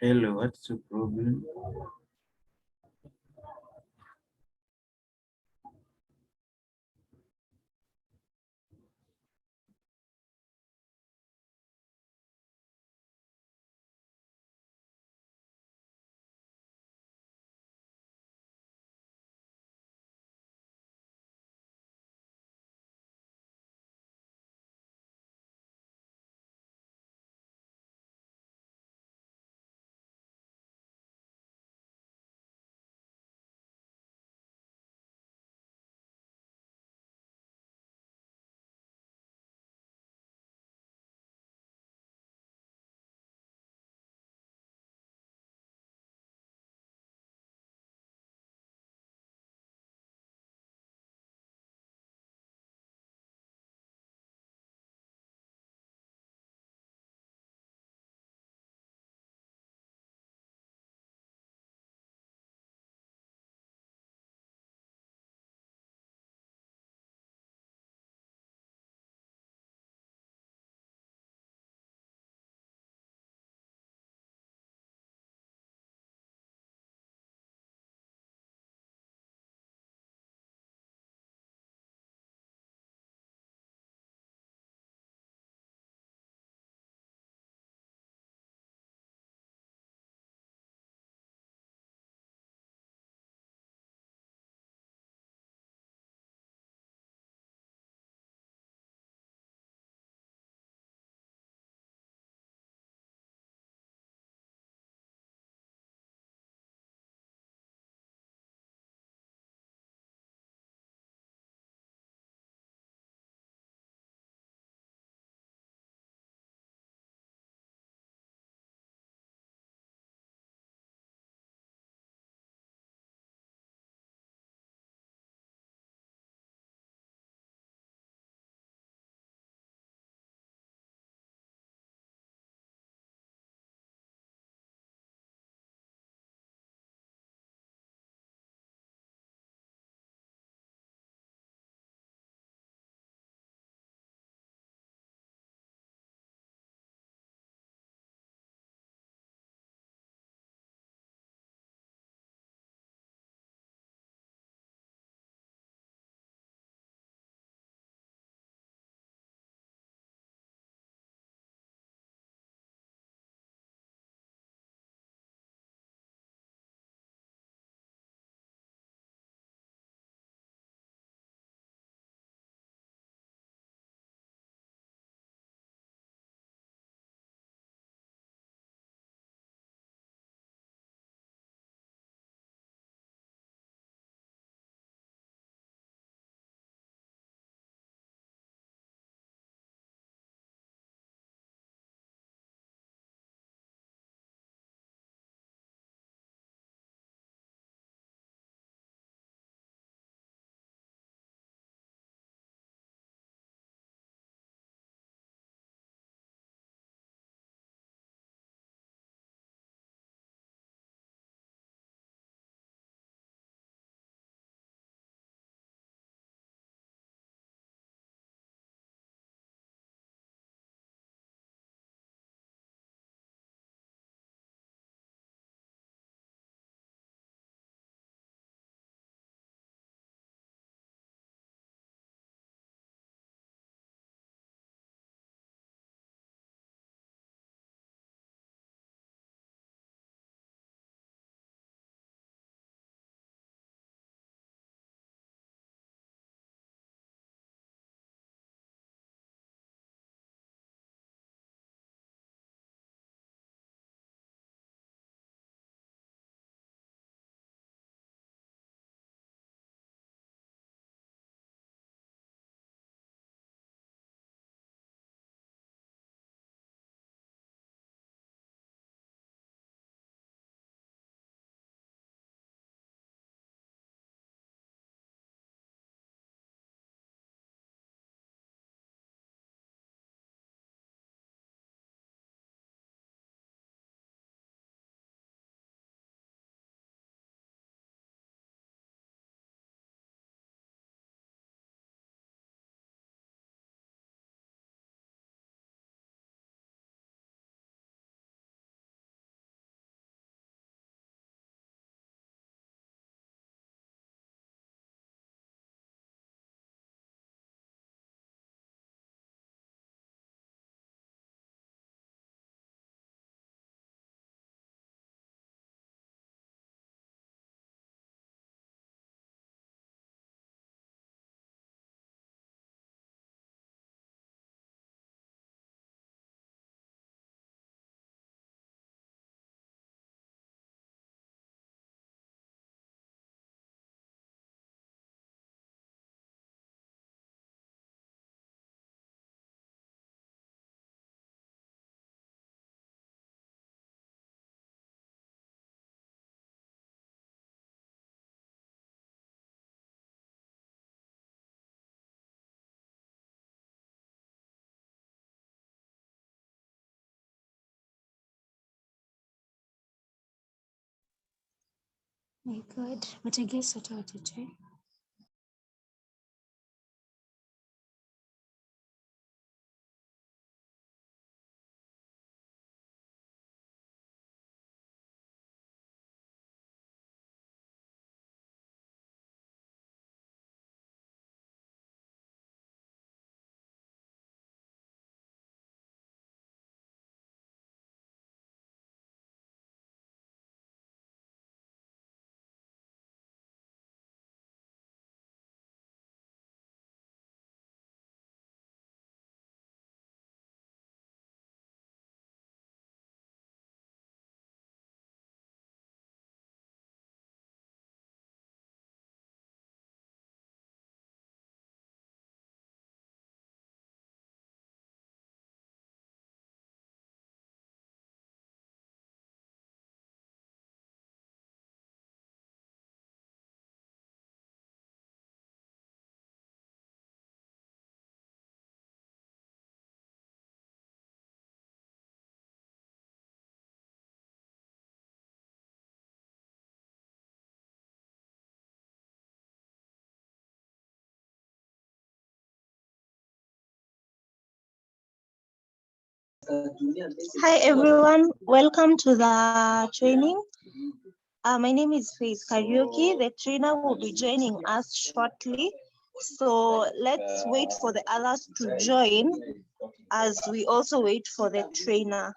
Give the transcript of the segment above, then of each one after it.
Hello, what's your problem? My God, but I guess what I to try. Hi everyone, welcome to the training. My name is Faith Karaoke. The trainer will be joining us shortly. So let's wait for the others to join as we also wait for the trainer.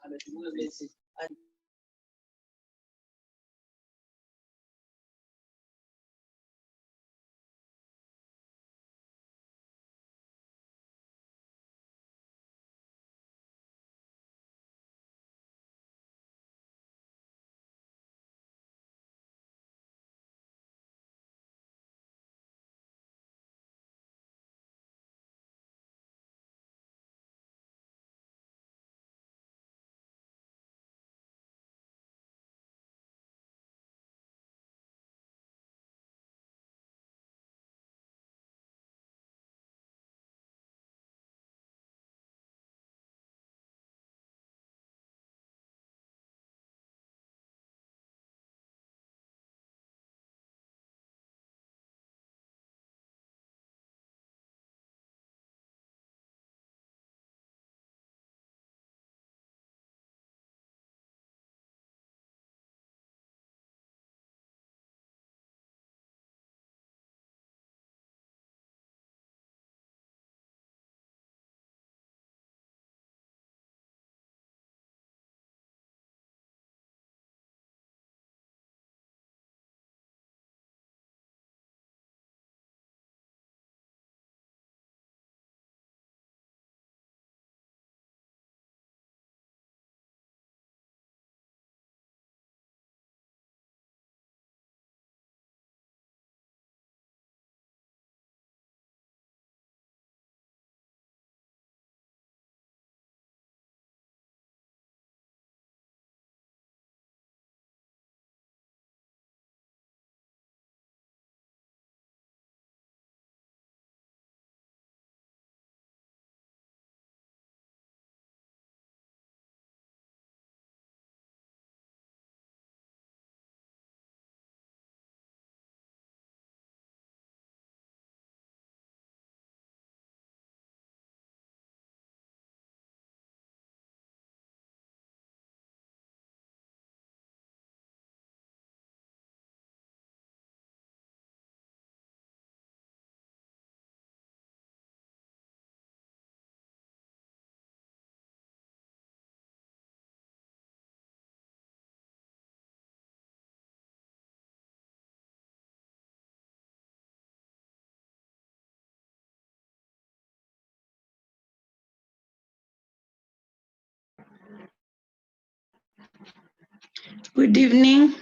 Good evening.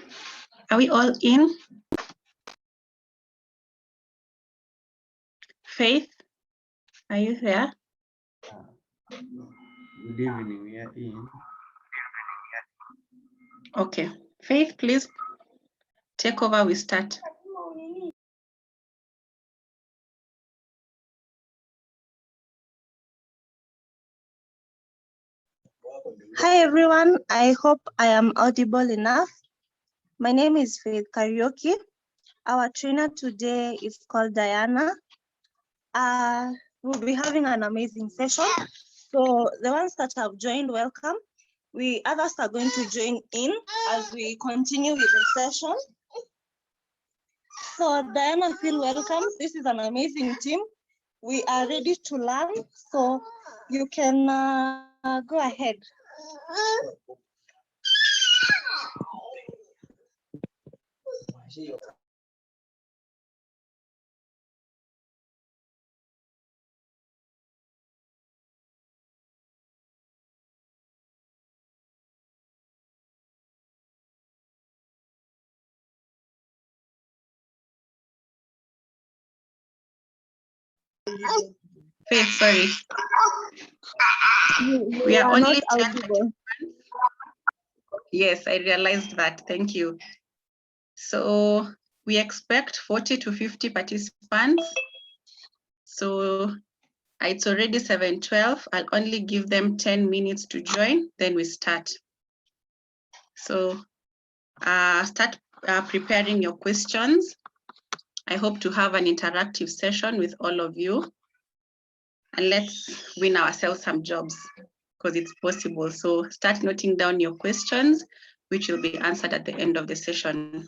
Are we all in? Faith, are you there? Good evening, we are in. Okay. Faith, please take over, we start. Hi everyone, I hope I am audible enough. My name is Faith Karaoke. Our trainer today is called Diana. We'll be having an amazing session. So the ones that have joined, welcome. We others are going to join in as we continue with the session. So Diana, feel welcome. This is an amazing team. We are ready to learn, so you can go ahead. Faith, sorry. We You are are only not 10 audible. Yes, I realized that. Thank you. So we expect 40 to 50 participants. So it's already 7:12. I'll only give them 10 minutes to join, then we start. So start preparing your questions. I hope to have an interactive session with all of you. And let's win ourselves some jobs, because it's possible. So start noting down your questions, which will be answered at the end of the session.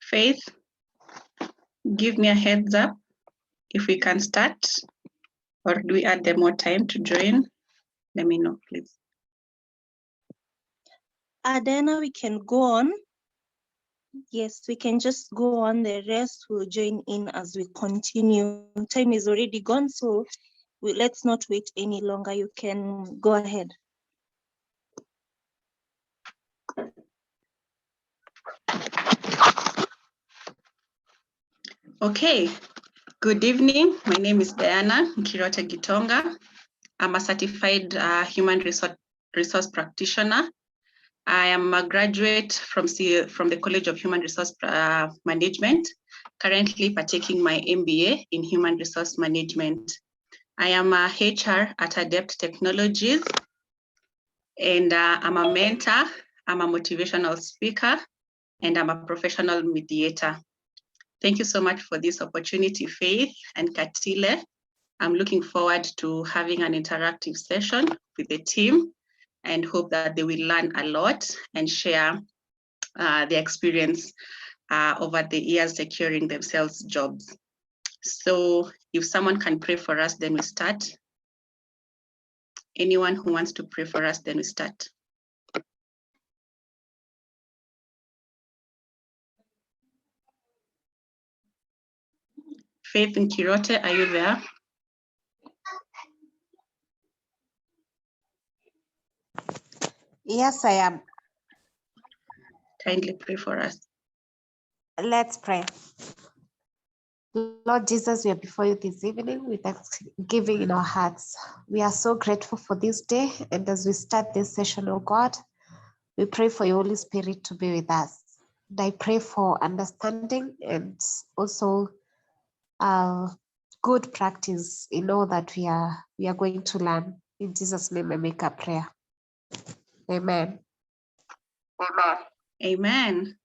Faith, give me a heads up if we can start, or do we add them more time to join? Let me know, please. Diana, we can go on. Yes, we can just go on. The rest will join in as we continue. Time is already gone, so let's not wait any longer. You can go ahead. Okay, good evening. My name is Diana Nkirote Gitonga. I'm a certified human resource practitioner. I am a graduate from the College of Human Resource Management, currently partaking my MBA in Human Resource Management. I am a HR at Adept Technologies, and I'm a mentor, I'm a motivational speaker, and I'm a professional mediator. Thank you so much for this opportunity, Faith and Katile. I'm looking forward to having an interactive session with the team and hope that they will learn a lot and share their experience over the years securing themselves jobs. So if someone can pray for us, then we start. Anyone who wants to pray for us, then we start. Faith Nkirote, are you there? Yes, I am. Kindly pray for us. Let's pray. Lord Jesus, we are before you this evening with thanksgiving in our hearts. We are so grateful for this day. And as we start this session, oh God, we pray for your Holy Spirit to be with us. And I pray for understanding and also good practice in all that we are going to learn. In Jesus' name, I make a prayer. Amen. Amen. Amen.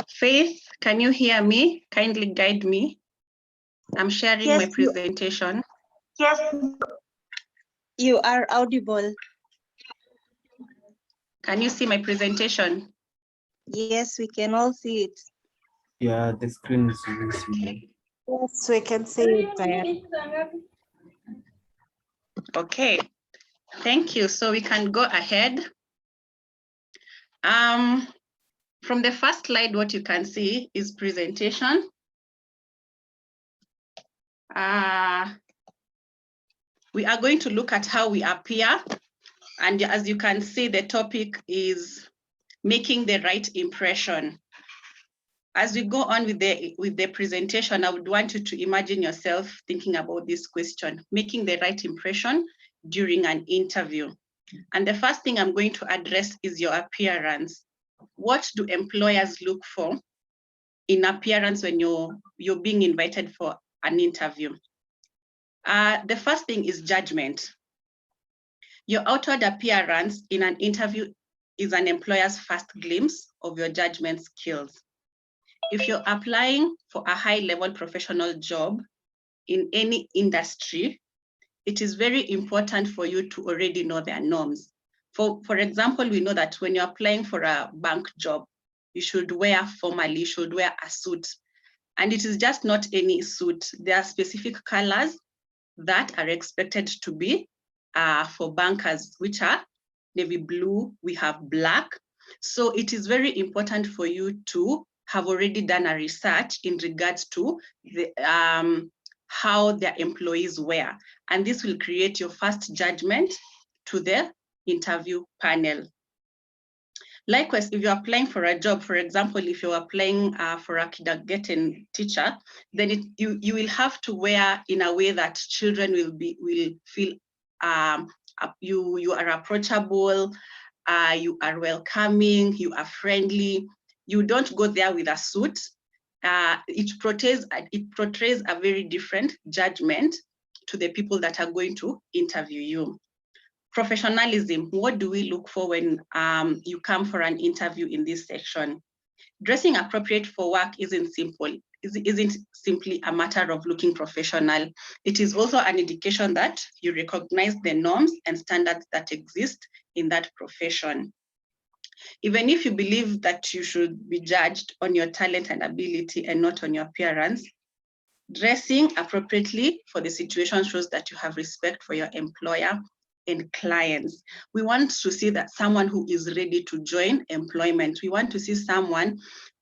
Faith, can you hear me? Kindly guide me. I'm sharing my presentation. Yes, you are audible. Can you see my presentation? Yes, we can all see it. Yeah, the screen is visible. Yes, we can see it, Diane. Okay, thank you. So we can go ahead. From the first slide, what you can see is presentation. We are going to look at how we appear. And as you can see, the topic is making the right impression. As we go on with the presentation, I would want you to imagine yourself thinking about this question, making the right impression during an interview. And the first thing I'm going to address is your appearance. What do employers look for in appearance when you're being invited for an interview? The first thing is judgment. Your outward appearance in an interview is an employer's first glimpse of your judgment skills. If you're applying for a high-level professional job in any industry, it is very important for you to already know their norms. For example, we know that when you're applying for a bank job, you should wear formally, you should wear a suit. And it is just not any suit. There are specific colors that are expected to be for bankers, which are navy blue, we have black. So it is very important for you to have already done a research in regards to the, how their employees wear. And this will create your first judgment to the interview panel. Likewise, if you're applying for a job, for example, if you're applying for a kindergarten teacher, then you will have to wear in a way that children will feel you are approachable, you are welcoming, you are friendly. You don't go there with a suit. It portrays a very different judgment to the people that are going to interview you. Professionalism, what do we look for when you come for an interview in this section? Dressing appropriate for work isn't simply a matter of looking professional. It is also an indication that you recognize the norms and standards that exist in that profession. Even if you believe that you should be judged on your talent and ability and not on your appearance, dressing appropriately for the situation shows that you have respect for your employer and clients. We want to see that someone who is ready to join employment. We want to see someone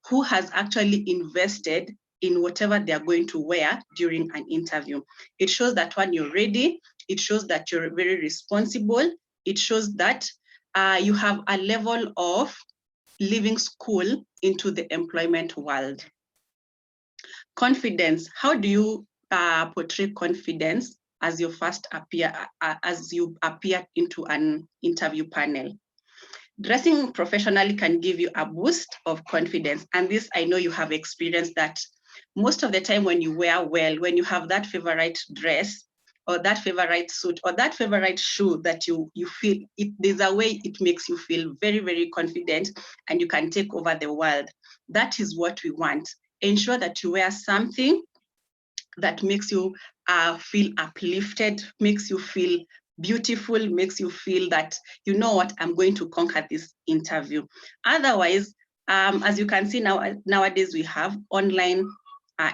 who has actually invested in whatever they are going to wear during an interview. It shows that when you're ready, it shows that you're very responsible. It shows that you have a level of leaving school into the employment world. Confidence, how do you portray confidence as you appear into an interview panel? Dressing professionally can give you a boost of confidence. And this, I know you have experienced that most of the time when you wear well, when you have that favorite dress or that favorite suit or that favorite shoe that you feel, there's a way it makes you feel very, very confident and you can take over the world. That is what we want. Ensure that you wear something that makes you feel uplifted, makes you feel beautiful, makes you feel that, you know what, I'm going to conquer this interview. Otherwise, as you can see nowadays, we have online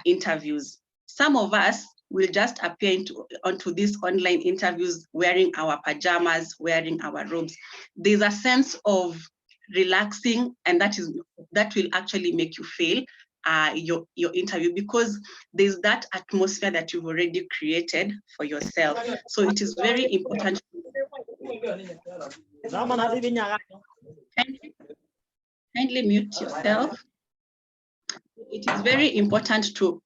interviews. Some of us will just appear onto these online interviews wearing our pajamas, wearing our robes. There's a sense of relaxing, and that will actually make you fail your interview, because there's that atmosphere that you've already created for yourself. So it is very important. Kindly mute yourself. It is very important to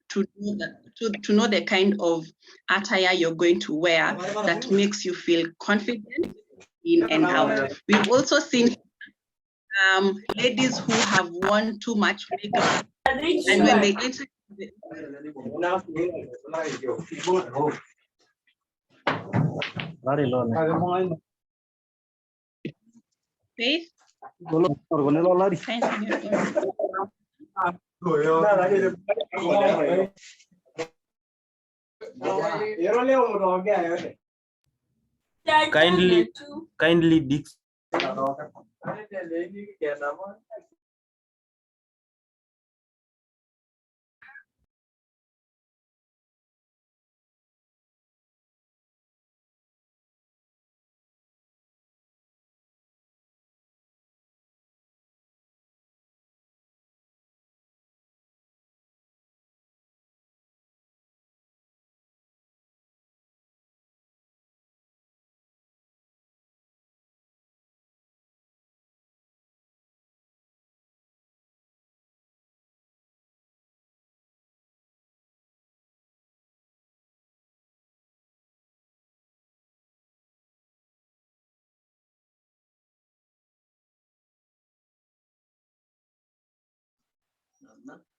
know the kind of attire you're going to wear that makes you feel confident in and out. We've also seen ladies who have worn too much makeup, and when they enter Faith, Kindly Dix.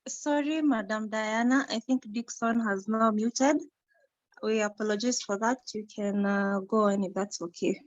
Sorry, Madam Diana. I think Dixon has now muted. We apologize for that. You can go on if that's okay.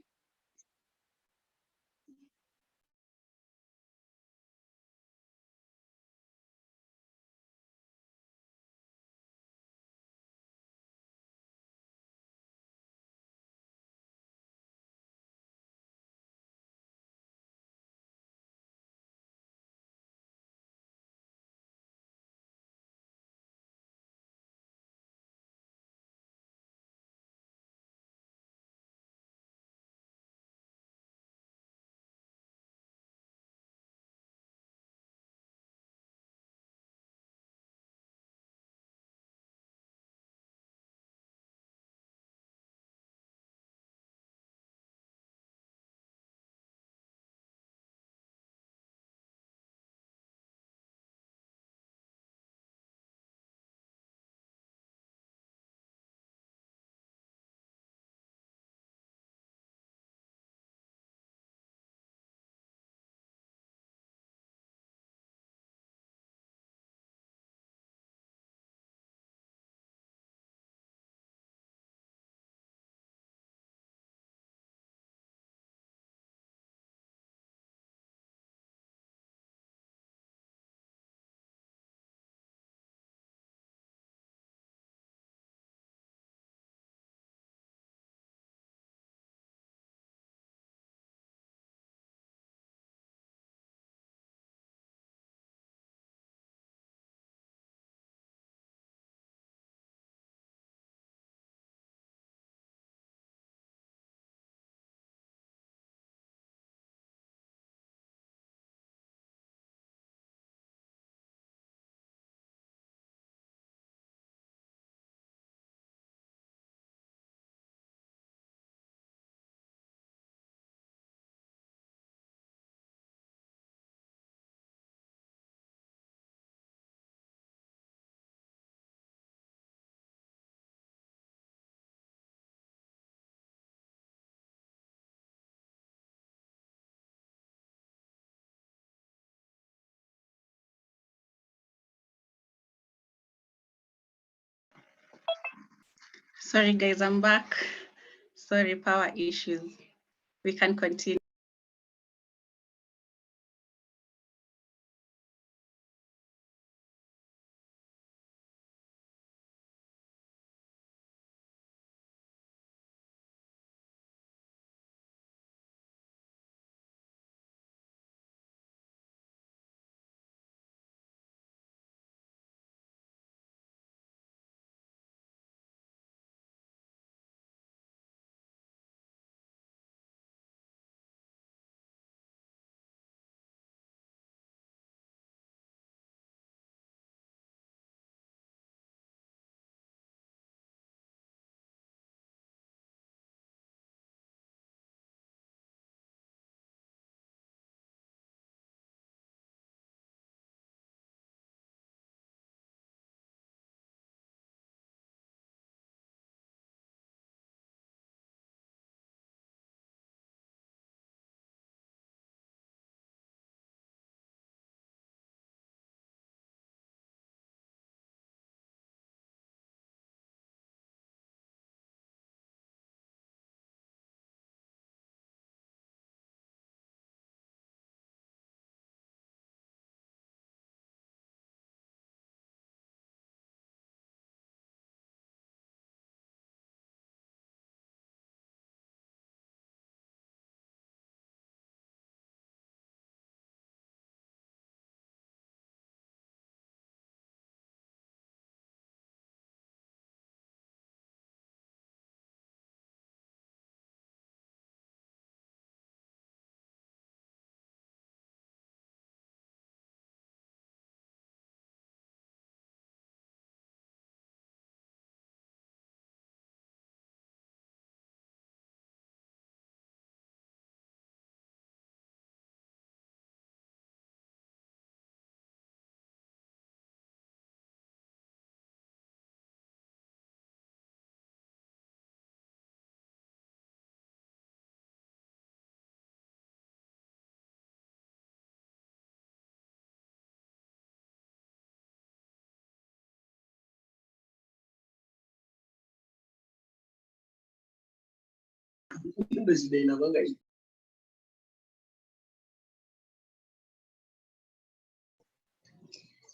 Sorry, guys, I'm back. Sorry, power issues. We can continue.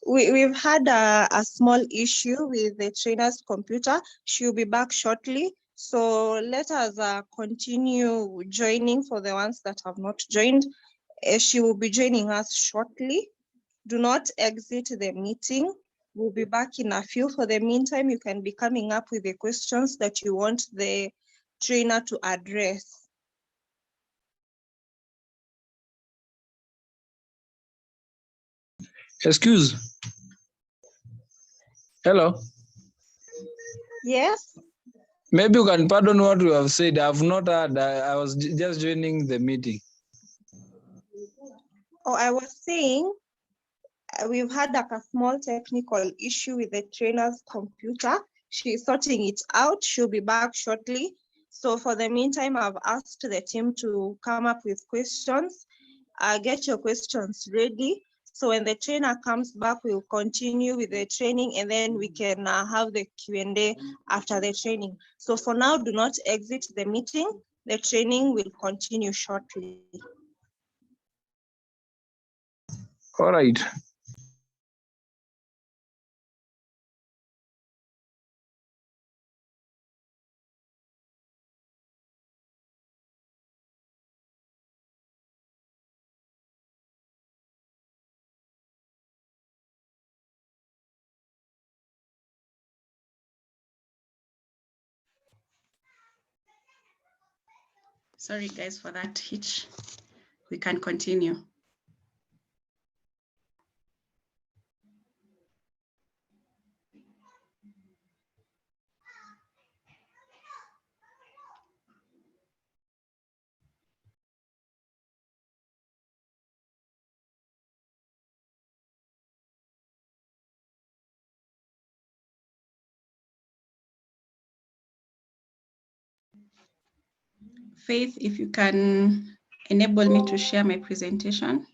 We've had a small issue with the trainer's computer. She'll be back shortly. So let us continue joining for the ones that have not joined. She will be joining us shortly. Do not exit the meeting. We'll be back in a few. For the meantime, you can be coming up with the questions that you want the trainer to address. Excuse. Hello. Yes. Maybe you can pardon what you have said. I've not heard. I was just joining the meeting. Oh, I was saying we've had like a small technical issue with the trainer's computer. She's sorting it out. She'll be back shortly. So for the meantime, I've asked the team to come up with questions. Get your questions ready. So when the trainer comes back, we'll continue with the training and then we can have the Q&A after the training. So for now, do not exit the meeting. The training will continue shortly. All right. Sorry, guys, for that hitch. We can continue. Faith, if you can enable me to share my presentation.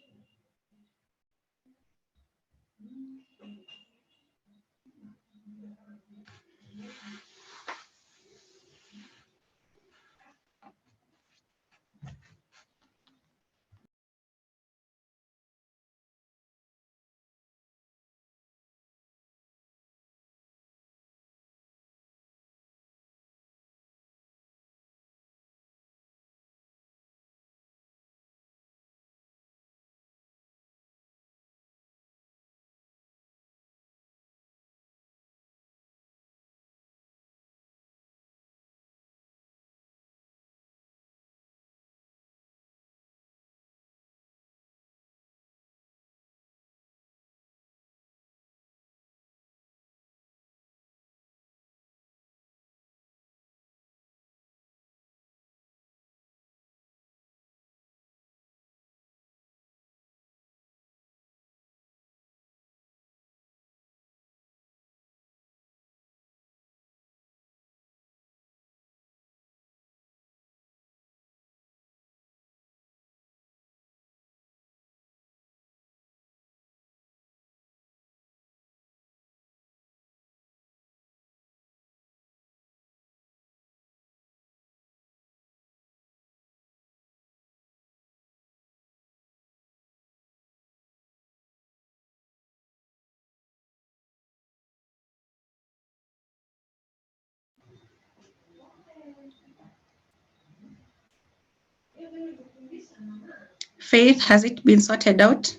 Faith, has it been sorted out?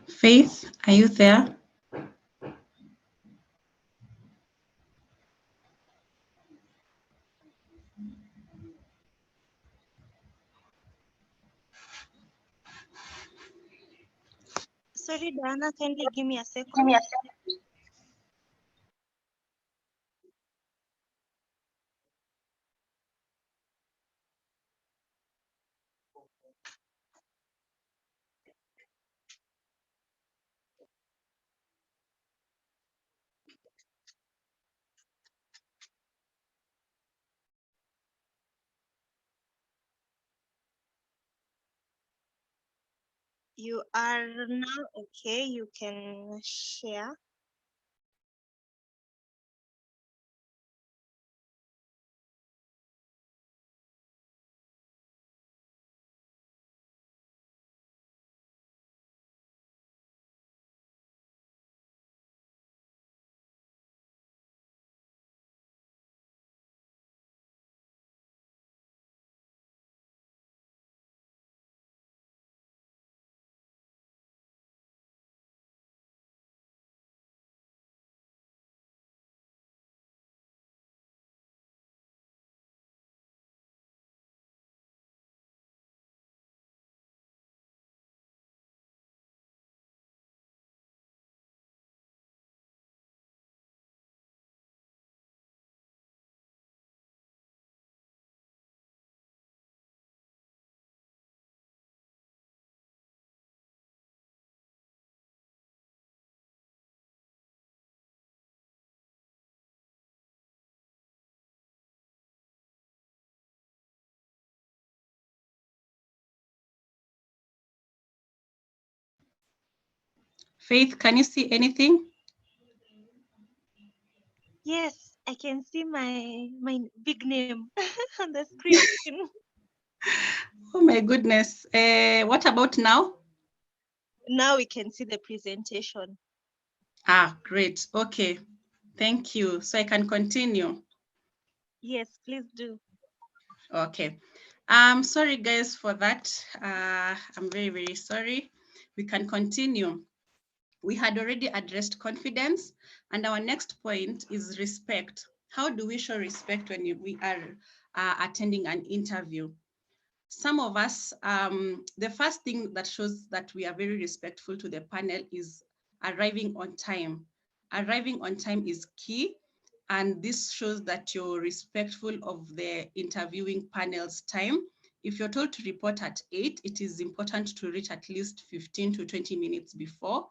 Faith, are you there? Sorry, Diana, kindly give me a second. You are now okay. You can share. Faith, can you see anything? Yes, I can see my big name on the screen. Oh my goodness. What about now? Now we can see the presentation. Ah, great. Okay. Thank you. So I can continue. Yes, please do. Okay. Sorry guys for that. I'm very, very sorry. We can continue. We had already addressed confidence, and our next point is respect. How do we show respect when we are attending an interview? Some of us, the first thing that shows that we are very respectful to the panel is arriving on time. Arriving on time is key, and this shows that you're respectful of the interviewing panel's time. If you're told to report at 8, it is important to reach at least 15 to 20 minutes before.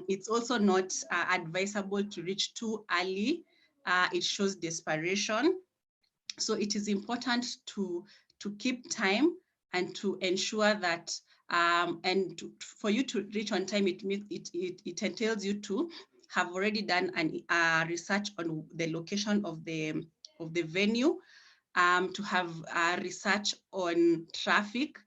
It's also not advisable to reach too early. It shows desperation. So it is important to keep time and to ensure that for you to reach on time, it entails you to have already done an research on the location of the venue, to have research on traffic,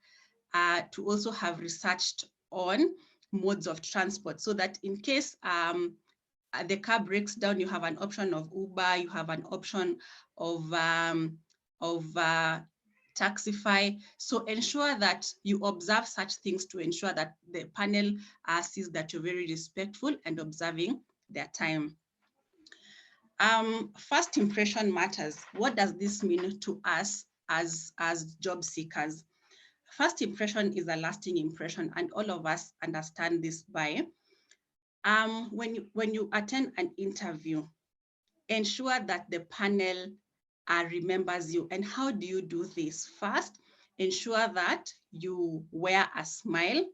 to also have researched on modes of transport, so that in case the car breaks down, you have an option of Uber, you have an option of Taxify. So ensure that you observe such things to ensure that the panel sees that you're very respectful and observing their time. First impression matters. What does this mean to us as job seekers? First impression is a lasting impression, and all of us understand this by when you attend an interview, ensure that the panel remembers you. And how do you do this? First, ensure that you wear a smile.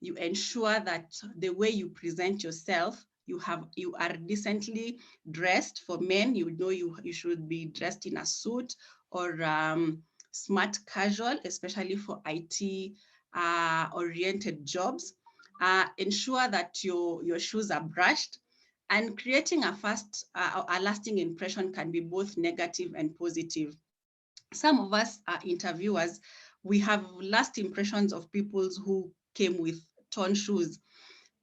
You ensure that the way you present yourself, you are decently dressed. For men, you know you should be dressed in a suit or smart casual, especially for IT oriented jobs. Ensure that your shoes are brushed. And creating a lasting impression can be both negative and positive. Some of us are interviewers. We have last impressions of people who came with torn shoes.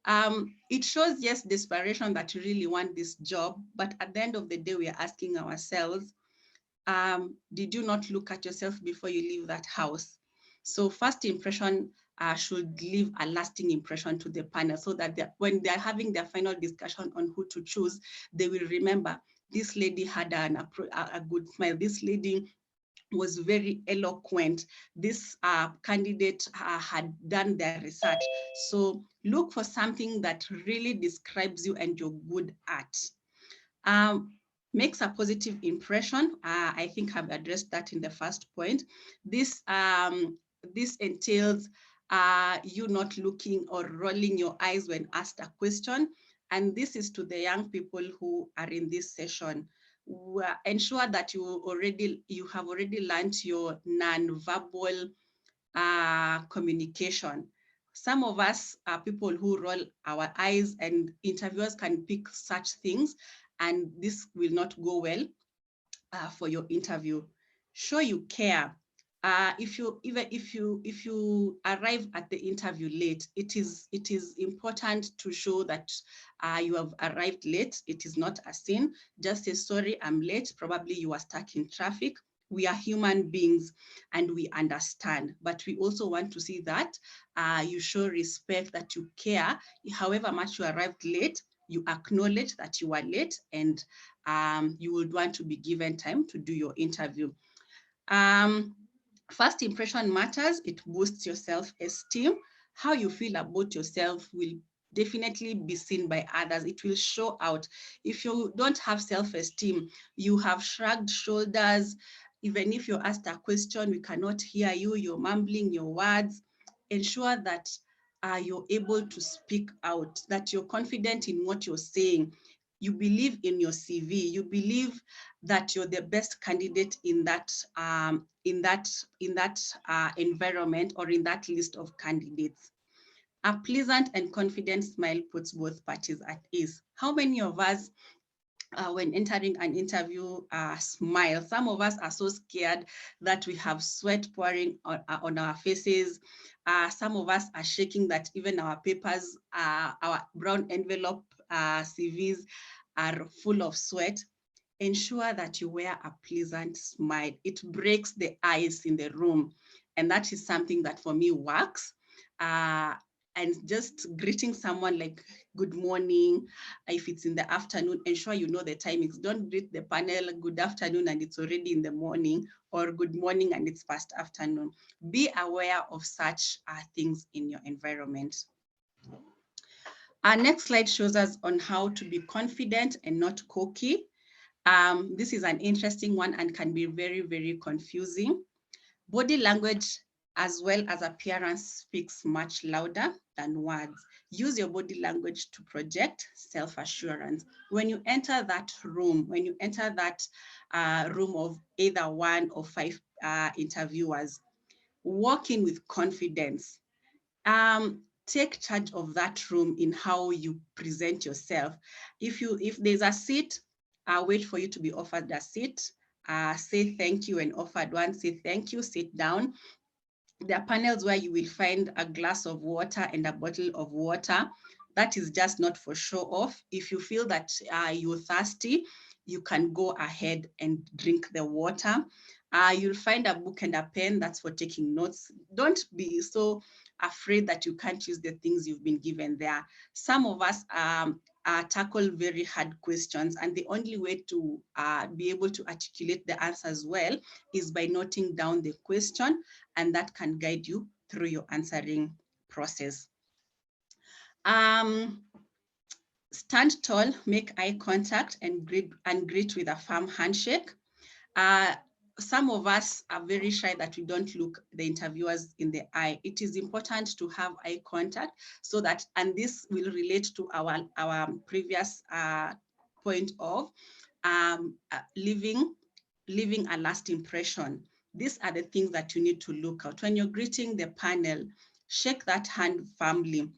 It shows, yes, desperation that you really want this job, but at the end of the day, we are asking ourselves, did you not look at yourself before you leave that house? So first impression should leave a lasting impression to the panel, so that when they're having their final discussion on who to choose, they will remember this lady had a good smile. This lady was very eloquent. This candidate had done their research. So look for something that really describes you and you're good at. Makes a positive impression. I think I've addressed that in the first point. This entails you not looking or rolling your eyes when asked a question. And this is to the young people who are in this session. Ensure that you have already learned your non-verbal communication. Some of us are people who roll our eyes, and interviewers can pick such things, and this will not go well for your interview. Show you care. If you arrive at the interview late, it is important to show that you have arrived late. It is not a sin. Just say, sorry, I'm late. Probably you are stuck in traffic. We are human beings and we understand, but we also want to see that you show respect, that you care. However much you arrived late, you acknowledge that you are late, and you would want to be given time to do your interview. First impression matters. It boosts your self-esteem. How you feel about yourself will definitely be seen by others. It will show out. If you don't have self-esteem, you have shrugged shoulders. Even if you're asked a question, we cannot hear you, you're mumbling your words. Ensure that you're able to speak out, that you're confident in what you're saying. You believe in your CV. You believe that you're the best candidate in that environment or in that list of candidates. A pleasant and confident smile puts both parties at ease. How many of us, when entering an interview, smile? Some of us are so scared that we have sweat pouring on our faces. Some of us are shaking that even our papers, our brown envelope CVs are full of sweat. Ensure that you wear a pleasant smile. It breaks the ice in the room. And that is something that for me works. And just greeting someone like good morning, if it's in the afternoon, ensure you know the timings. Don't greet the panel good afternoon and it's already in the morning, or good morning and it's past afternoon. Be aware of such things in your environment. Our next slide shows us on how to be confident and not cocky. This is an interesting one and can be very, very confusing. Body language as well as appearance speaks much louder than words. Use your body language to project self-assurance. When you enter that room, room of either 1 or 5 interviewers, walk in with confidence. Take charge of that room in how you present yourself. If there's a seat, wait for you to be offered a seat. Say thank you and offered one. Say thank you, sit down. There are panels where you will find a glass of water and a bottle of water. That is just not for show off. If you feel that you're thirsty, you can go ahead and drink the water. You'll find a book and a pen, that's for taking notes. Don't be so afraid that you can't use the things you've been given there. Some of us tackle very hard questions, and the only way to be able to articulate the answers well is by noting down the question, and that can guide you through your answering process. Stand tall, make eye contact, and greet with a firm handshake. Some of us are very shy that we don't look the interviewers in the eye. It is important to have eye contact so that, and this will relate to our previous point of leaving a last impression. These are the things that you need to look out. When you're greeting the panel, shake that hand firmly.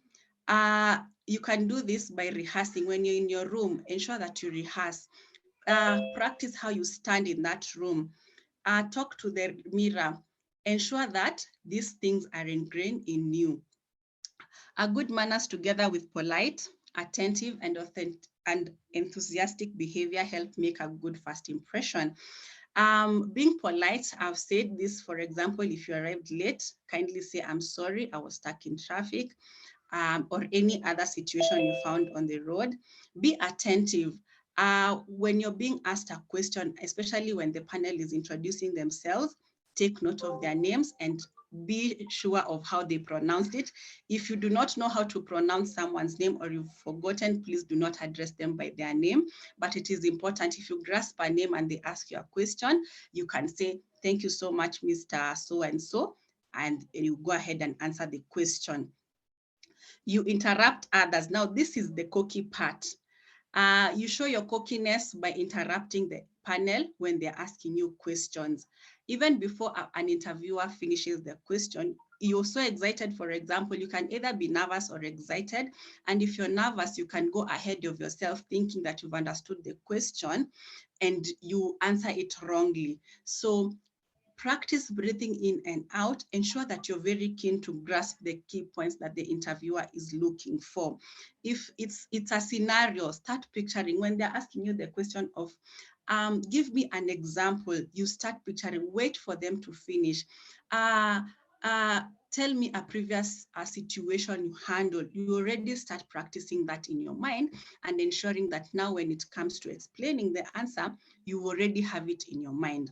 You can do this by rehearsing. When you're in your room, ensure that you rehearse. Practice how you stand in that room. Talk to the mirror. Ensure that these things are ingrained in you. Good manners together with polite, attentive, and enthusiastic behavior help make a good first impression. Being polite, I've said this, for example, if you arrived late, kindly say, I'm sorry, I was stuck in traffic, or any other situation you found on the road. Be attentive. When you're being asked a question, especially when the panel is introducing themselves, take note of their names and be sure of how they pronounced it. If you do not know how to pronounce someone's name or you've forgotten, please do not address them by their name. But it is important, if you grasp a name and they ask you a question, you can say, thank you so much, Mr. So-and-so, and you go ahead and answer the question. You interrupt others. Now, this is the cokey part. You show your cokiness by interrupting the panel when they're asking you questions. Even before an interviewer finishes the question, you're so excited, for example, you can either be nervous or excited. And if you're nervous, you can go ahead of yourself thinking that you've understood the question and you answer it wrongly. So practice breathing in and out. Ensure that you're very keen to grasp the key points that the interviewer is looking for. If it's a scenario, start picturing when they're asking you the question of, give me an example. You start picturing, wait for them to finish. Tell me a previous situation you handled. You already start practicing that in your mind and ensuring that now when it comes to explaining the answer, you already have it in your mind.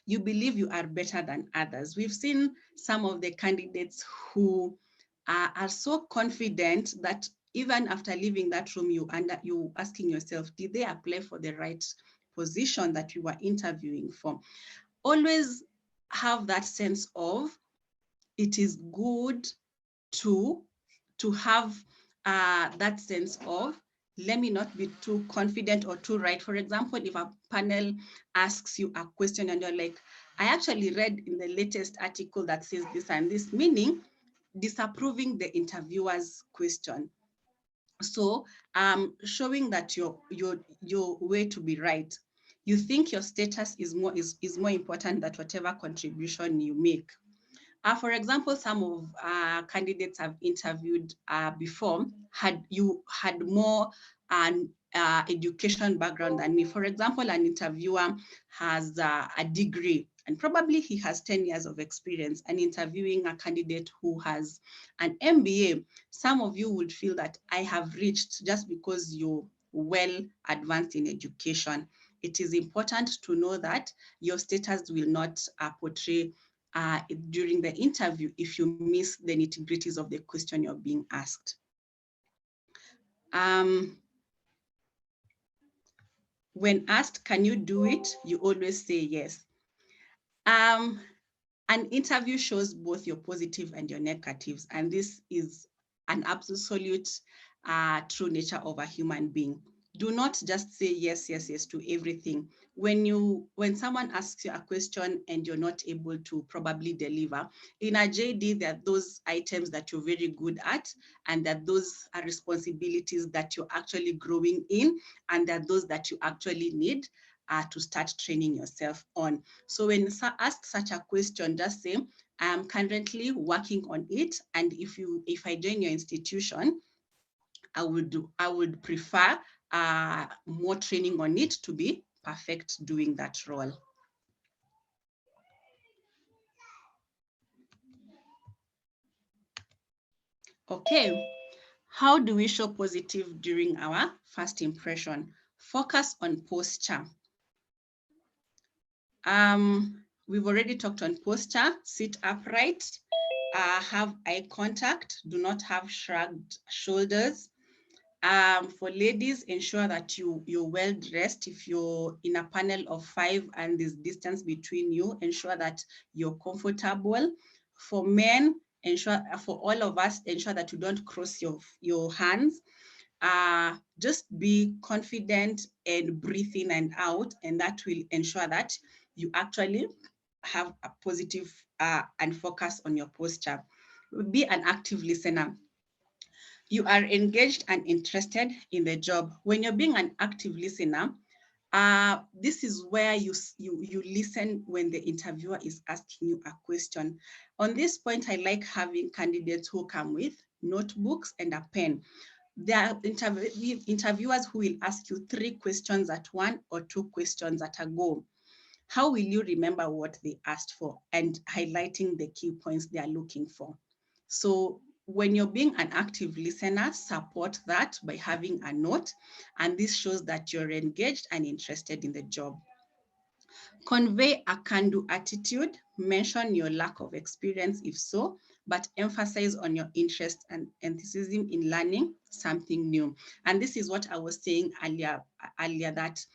You believe you are better than others. We've seen some of the candidates who are so confident that even after leaving that room, you asking yourself, did they apply for the right position that you were interviewing for? Always have that sense of, it is good to have that sense of, let me not be too confident or too right. For example, if a panel asks you a question and you're like, I actually read in the latest article that says this and this, meaning disapproving the interviewer's question. So showing that your way to be right. You think your status is more important than whatever contribution you make. For example, some of candidates I've interviewed before had more education background than me. For example, an interviewer has a degree and probably he has 10 years of experience, and interviewing a candidate who has an MBA. Some of you would feel that I have reached just because you're well advanced in education. It is important to know that your status will not portray during the interview if you miss the nitty-gritties of the question you're being asked. When asked, can you do it? You always say yes. An interview shows both your positive and your negatives, and this is an absolute true nature of a human being. Do not just say yes, yes, yes to everything. When someone asks you a question and you're not able to probably deliver, in a JD, there are those items that you're very good at, and that those are responsibilities that you're actually growing in, and that those that you actually need to start training yourself on. So when asked such a question, just say, I'm currently working on it, and if I join your institution, I would prefer more training on it to be perfect doing that role. Okay, how do we show positive during our first impression? Focus on posture. We've already talked on posture. Sit upright, have eye contact, do not have shrugged shoulders. For ladies, ensure that you're well dressed. If you're in a panel of 5 and there's distance between you, ensure that you're comfortable. For men, for all of us, ensure that you don't cross your hands. Just be confident and breathe in and out, and that will ensure that you actually have a positive and focus on your posture. Be an active listener. You are engaged and interested in the job. When you're being an active listener, this is where you listen when the interviewer is asking you a question. On this point, I like having candidates who come with notebooks, and a pen. There are interviewers who will ask you 3 questions at one or 2 questions at a go. How will you remember what they asked for and highlighting the key points they are looking for? So when you're being an active listener, support that by having a note, and this shows that you're engaged and interested in the job. Convey a can-do attitude, mention your lack of experience if so, but emphasize on your interest and enthusiasm in learning something new. And this is what I was saying earlier that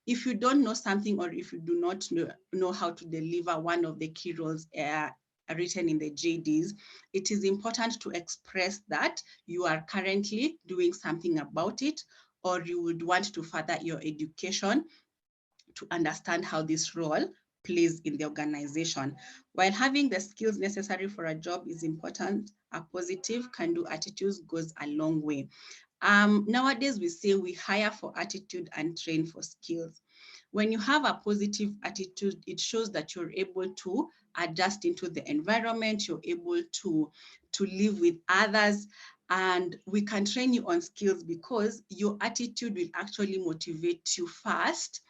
if you don't know something, or if you do not know how to deliver one of the key roles written in the JDs, it is important to express that you are currently doing something about it, or you would want to further your education to understand how this role plays in the organization. While having the skills necessary for a job is important, a positive can-do attitude goes a long way. Nowadays, we say we hire for attitude and train for skills. When you have a positive attitude, it shows that you're able to adjust into the environment, you're able to live with others, and we can train you on skills because your attitude will actually motivate you first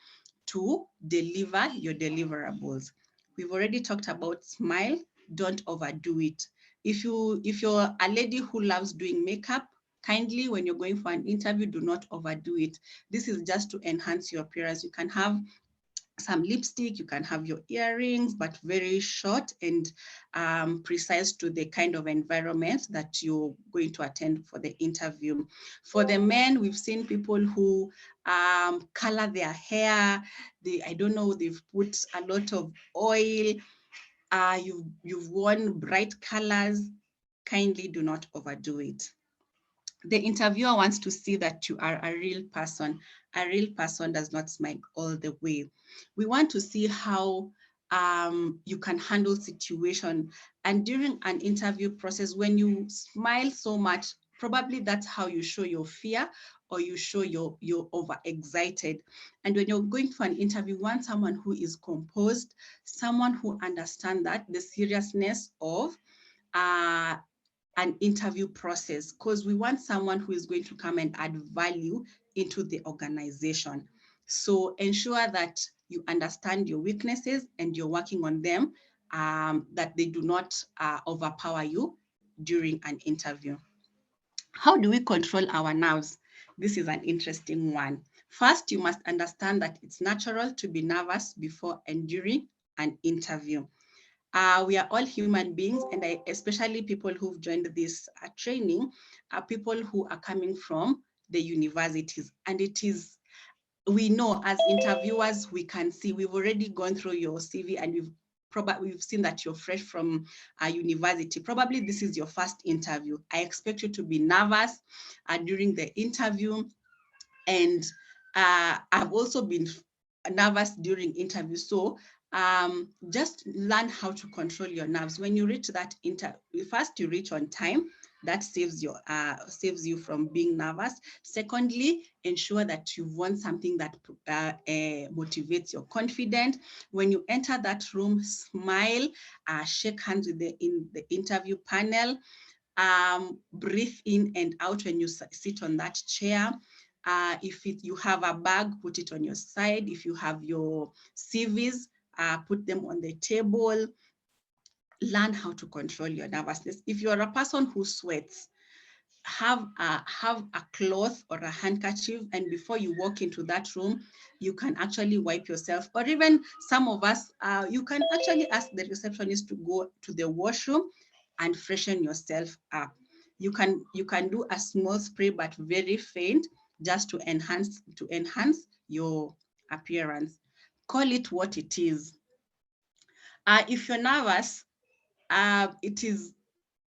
to deliver your deliverables. We've already talked about smile, don't overdo it. If you're a lady who loves doing makeup, kindly, when you're going for an interview, do not overdo it. This is just to enhance your appearance. You can have some lipstick, you can have your earrings, but very short and precise to the kind of environment that you're going to attend for the interview. For the men, we've seen people who color their hair. I don't know, they've put a lot of oil. You've worn bright colors. Kindly do not overdo it. The interviewer wants to see that you are a real person. A real person does not smile all the way. We want to see how you can handle situation. And during an interview process, when you smile so much, probably that's how you show your fear, or you show you're overexcited. And when you're going for an interview, you want someone who is composed, someone who understands that the seriousness of an interview process, because we want someone who is going to come and add value into the organization. So ensure that you understand your weaknesses and you're working on them, that they do not overpower you during an interview. How do we control our nerves? This is an interesting one. First, you must understand that it's natural to be nervous before and during an interview. We are all human beings, and especially people who've joined this training are people who are coming from the universities. And we know as interviewers, we can see, we've already gone through your CV and we've seen that you're fresh from a university. Probably this is your first interview. I expect you to be nervous during the interview. And I've also been nervous during interviews. So just learn how to control your nerves. When you reach that first you reach on time, that saves you from being nervous. Secondly, ensure that you've won something that motivates your confidence. When you enter that room, smile, shake hands in the interview panel, breathe in and out when you sit on that chair. If you have a bag, put it on your side. If you have your CVs, put them on the table. Learn how to control your nervousness. If you're a person who sweats, have a cloth or a handkerchief, and before you walk into that room, you can actually wipe yourself. Or even some of us, you can actually ask the receptionist to go to the washroom and freshen yourself up. You can do a small spray, but very faint, just to enhance your appearance. Call it what it is. If you're nervous, it is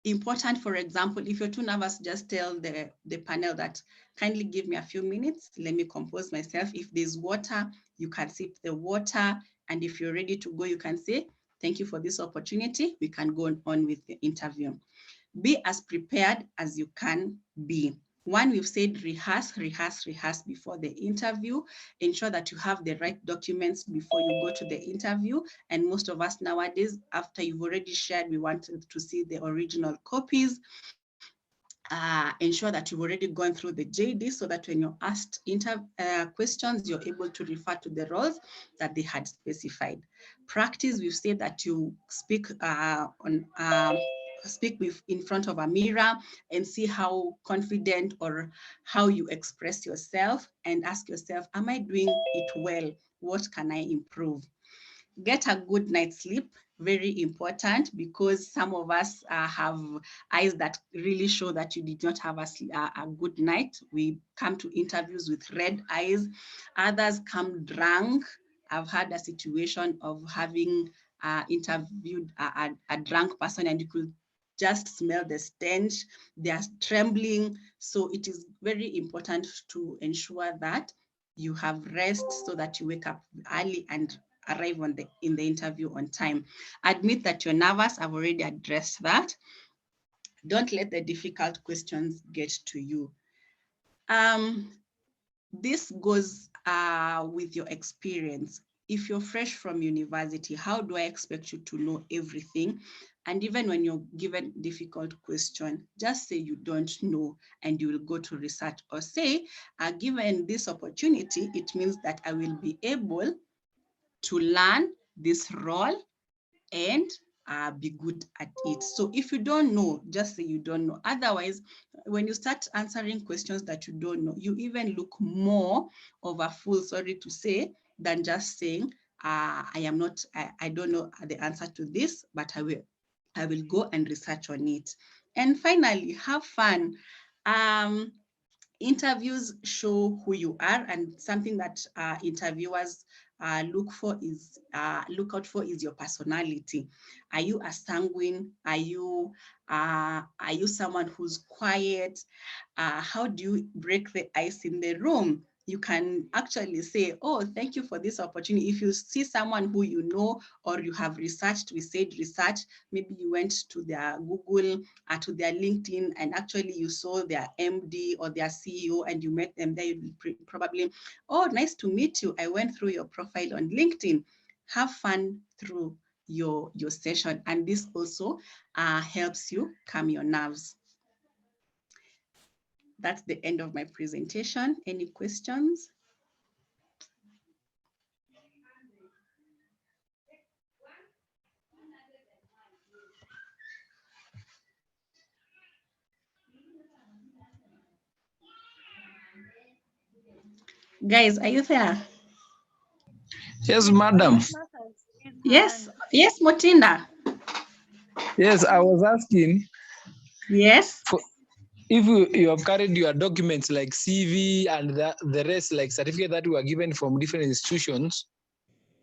important, for example, if you're too nervous, just tell the panel that kindly give me a few minutes, let me compose myself. If there's water, you can sip the water. And if you're ready to go, you can say, thank you for this opportunity. We can go on with the interview. Be as prepared as you can be. One, we've said rehearse before the interview. Ensure that you have the right documents before you go to the interview. And most of us nowadays, after you've already shared, we want to see the original copies. ensure that you've already gone through the JD so that when you're asked questions, you're able to refer to the roles that they had specified. Practice, we've said that you speak in front of a mirror and see how confident or how you express yourself, and ask yourself, am I doing it well? What can I improve? Get a good night's sleep, very important, because some of us have eyes that really show that you did not have a good night. We come to interviews with red eyes. Others come drunk. I've had a situation of having interviewed a drunk person, and you could just smell the stench. They are trembling. So it is very important to ensure that you have rest so that you wake up early and arrive in the interview on time. Admit that you're nervous. I've already addressed that. Don't let the difficult questions get to you. This goes with your experience. If you're fresh from university, how do I expect you to know everything? And even when you're given difficult question, just say you don't know and you will go to research, or say, given this opportunity, it means that I will be able to learn this role and be good at it. So if you don't know, just say you don't know. Otherwise, when you start answering questions that you don't know, you even look more of a fool, sorry to say, than just saying, I don't know the answer to this, but I will go and research on it. And finally, have fun. Interviews show who you are, and something that interviewers look out for is your personality. Are you a sanguine? Are you someone who's quiet? How do you break the ice in the room? You can actually say, oh, thank you for this opportunity. If you see someone who you know or you have researched, we said research, maybe you went to their Google, to their LinkedIn, and actually you saw their MD or their CEO and you met them there, you'd probably, oh, nice to meet you. I went through your profile on LinkedIn. Have fun through your session. And this also helps you calm your nerves. That's the end of my presentation. Any questions? Guys, are you there? Yes, madam. Yes, yes, Motinda. Yes, I was asking Yes. if you have carried your documents like CV and the rest, like certificate that were given from different institutions.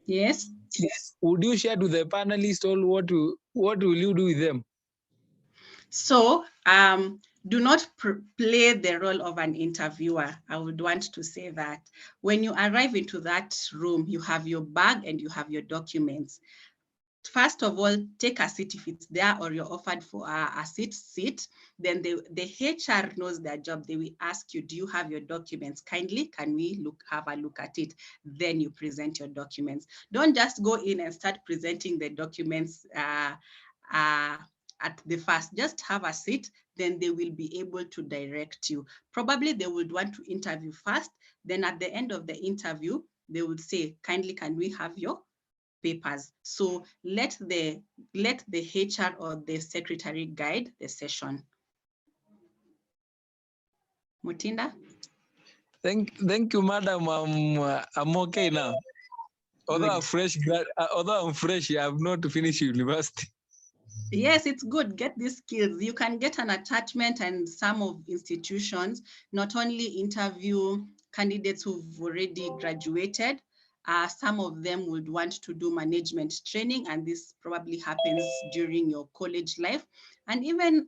Yes. Would you share to the panelists all what will you do with them? So do not play the role of an interviewer. I would want to say that when you arrive into that room, you have your bag and you have your documents. First of all, take a seat if it's there, or you're offered for a seat. Then the HR knows their job. They will ask you, do you have your documents? Kindly, can we have a look at it? Then you present your documents. Don't just go in and start presenting the documents at the first. Just have a seat, then they will be able to direct you. Probably they would want to interview first. Then at the end of the interview, they would say, kindly, can we have your papers? So let the HR or the secretary guide the session. Mutinda? Thank you, madam. I'm okay now. Although I'm fresh, I have not finished university. Yes, it's good. Get these skills. You can get an attachment, and some of institutions not only interview candidates who've already graduated, some of them would want to do management training, and this probably happens during your college life. And even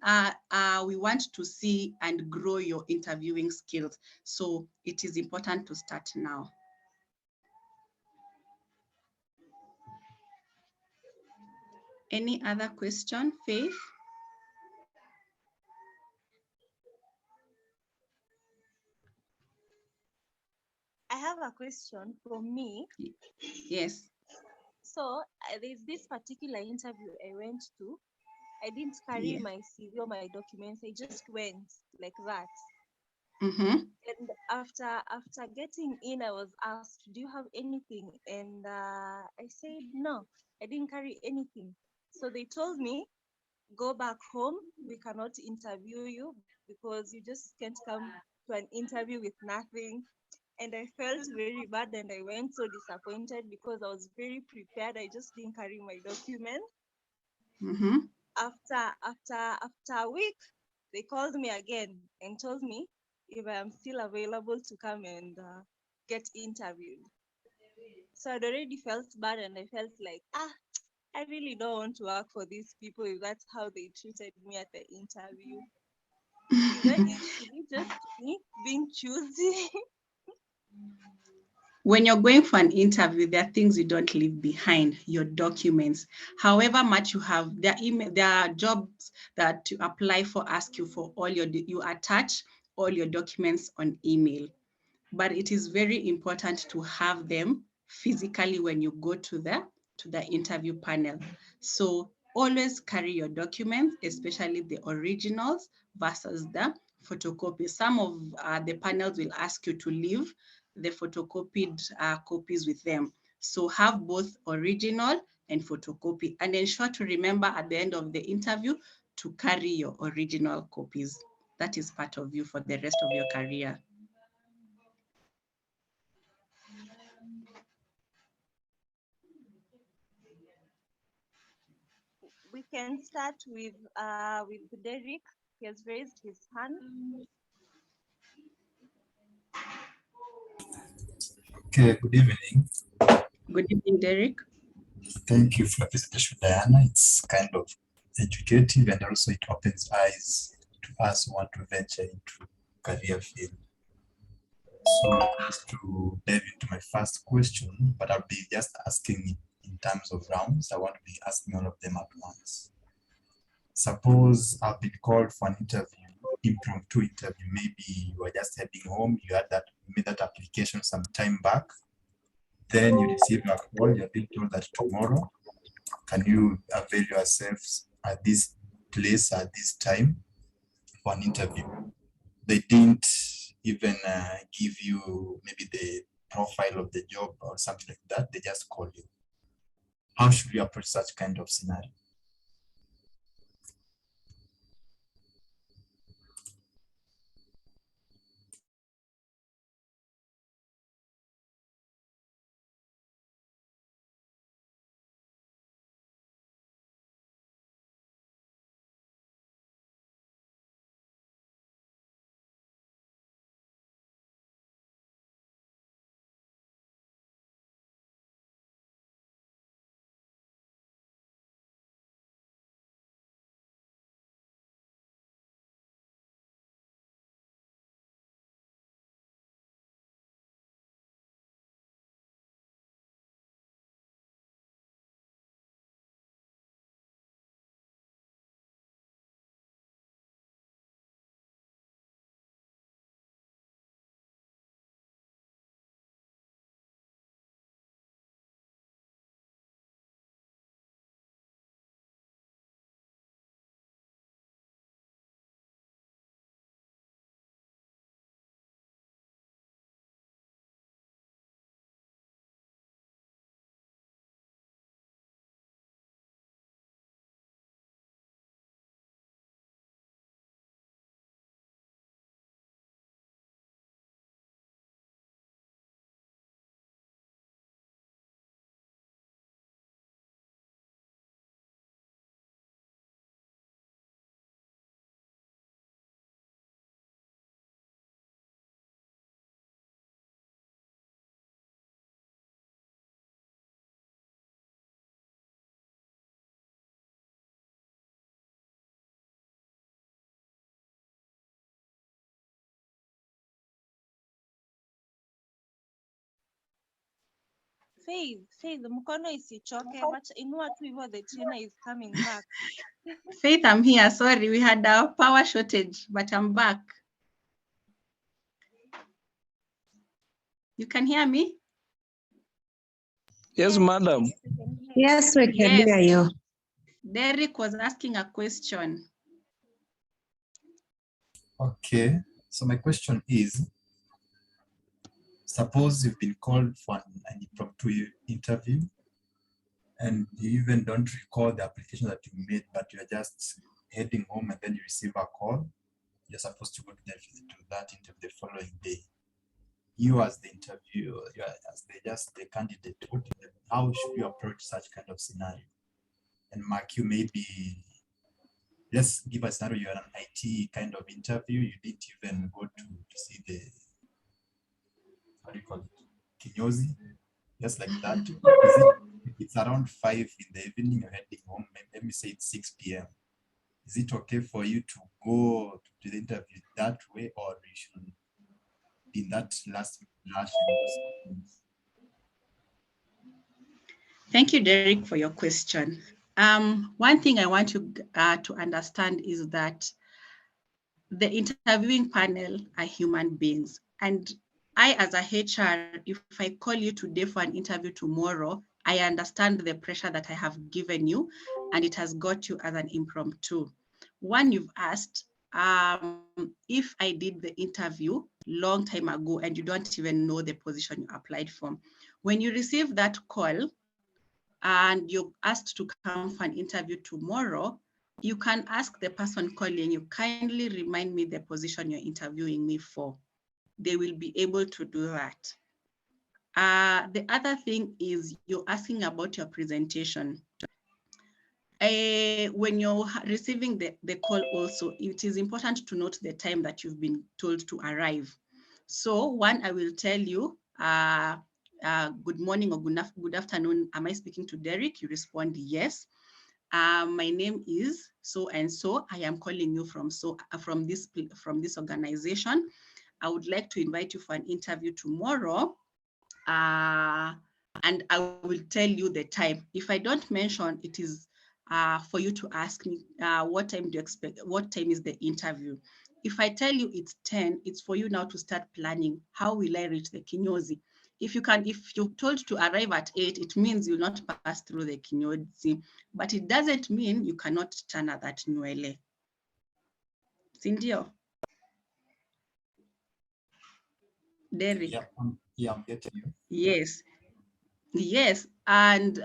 we want to see and grow your interviewing skills. So it is important to start now. Any other question, Faith? I have a question from me. Yes. So there's this particular interview I went to. I didn't carry Yeah. my CV or my documents. I just went like that. Mm-hmm. And after getting in, I was asked, "Do you have anything?" And I said, "No, I didn't carry anything." So they told me, "Go back home. We cannot interview you because you just can't come to an interview with nothing." And I felt very bad, and I went so disappointed because I was very prepared. I just didn't carry my documents. Mm-hmm. After a week, they called me again and told me if I am still available to come and get interviewed. So I'd already felt bad, and I felt like, I really don't want to work for these people if that's how they treated me at the interview. Is it just me being choosy? When you're going for an interview, there are things you don't leave behind, your documents. However much you have, there are jobs that to apply for ask you for all you attach all your documents on email. But it is very important to have them physically when you go to the interview panel. So always carry your documents, especially the originals versus the photocopy. Some of the panels will ask you to leave the photocopied copies with them. So have both original and photocopy, and ensure to remember at the end of the interview to carry your original copies. That is part of you for the rest of your career. We can start with Derek. He has raised his hand. Okay, good evening. Good evening, Derek. Thank you for the presentation, Diana. It's kind of educative and also it opens eyes to us who want to venture into career field. So just to dive into my first question, but I'll be just asking in terms of rounds. I want to be asking all of them at once. Suppose I've been called for an interview, impromptu interview. Maybe you are just heading home, you made that application some time back. Then you receive a call, you're being told that tomorrow, can you avail yourselves at this place at this time for an interview? They didn't even give you maybe the profile of the job or something like that. They just call you. How should we approach such kind of scenario? Faith, mkono isichoke, but inua tu hivyo, the trainer is coming back. Faith, I'm here. Sorry, we had a power shortage, but I'm back. You can hear me? Yes, madam. we can hear you. Yes, we can Yes. hear you. Derek was asking a question. Okay, so my question is, suppose you've been called for an impromptu interview and you even don't recall the application that you made, but you're just heading home and then you receive a call. You're supposed to go to that interview the following day. You as the interviewer, you as the candidate, how should you approach such kind of scenario? And Mark, you maybe just give a scenario, you're an IT kind of interview, you didn't even go to see the, how do you call it, kinyozi, just like that. It's around 5 in the evening, you're heading home, let me say it's 6 p.m. Is it okay for you to go to the interview that way, or you should be in that last flash? Thank you, Derek, for your question. One thing I want you to understand is that the interviewing panel are human beings. And I, as a HR, if I call you today for an interview tomorrow, I understand the pressure that I have given you, and it has got you as an impromptu. One, you've asked if I did the interview long time ago and you don't even know the position you applied for. When you receive that call and you're asked to come for an interview tomorrow, you can ask the person calling you, kindly remind me the position you're interviewing me for. They will be able to do that. The other thing is you're asking about your presentation. When you're receiving the call also, it is important to note the time that you've been told to arrive. So one, I will tell you, good morning or good afternoon. Am I speaking to Derek? You respond yes. My name is so and so. I am calling you from this organization. I would like to invite you for an interview tomorrow. And I will tell you the time. If I don't mention, it is for you to ask me what time do you expect, what time is the interview. If I tell you it's 10, it's for you now to start planning. How will I reach the kinyozi? If you're told to arrive at 8, it means you'll not pass through the kinyozi, but it doesn't mean you cannot turn at that nywele. Sindio? Derek. Yeah, I'm getting you. Yes. Yes, and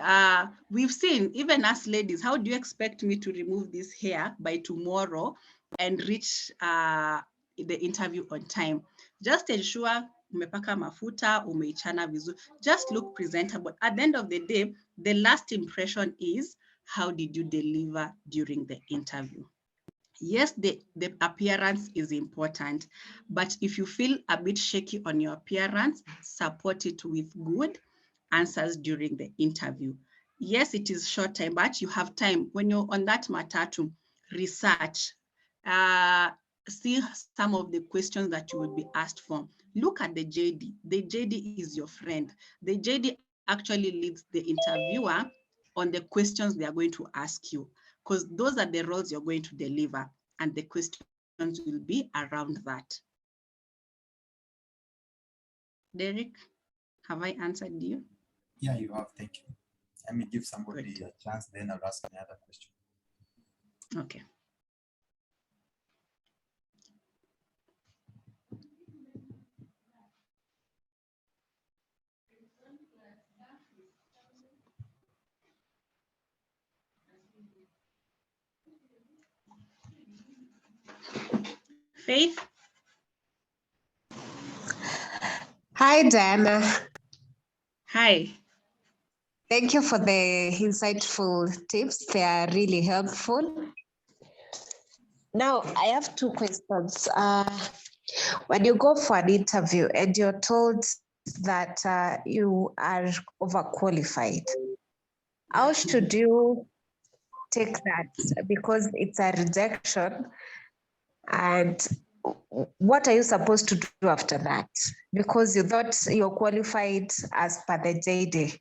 we've seen, even us ladies, how do you expect me to remove this hair by tomorrow and reach the interview on time? Just ensure umepaka mafuta, umeichana vizuri, just look presentable. At the end of the day, the last impression is, how did you deliver during the interview? Yes, the appearance is important, but if you feel a bit shaky on your appearance, support it with good answers during the interview. Yes, it is short time, but you have time. When you're on that matatu, research, see some of the questions that you will be asked for. Look at the JD. The JD is your friend. The JD actually leads the interviewer on the questions they are going to ask you, because those are the roles you're going to deliver, and the questions will be around that. Derek, have I answered you? Yeah, you have. Thank you. Let me give somebody Good. a chance, then I'll ask another question. Okay. Faith? Hi, Diana. Hi. Thank you for the insightful tips. They are really helpful. Now, I have 2 questions. When you go for an interview and you're told that you are overqualified, how should you take that? Because it's a rejection. And what are you supposed to do after that? Because you thought you're qualified as per the JD,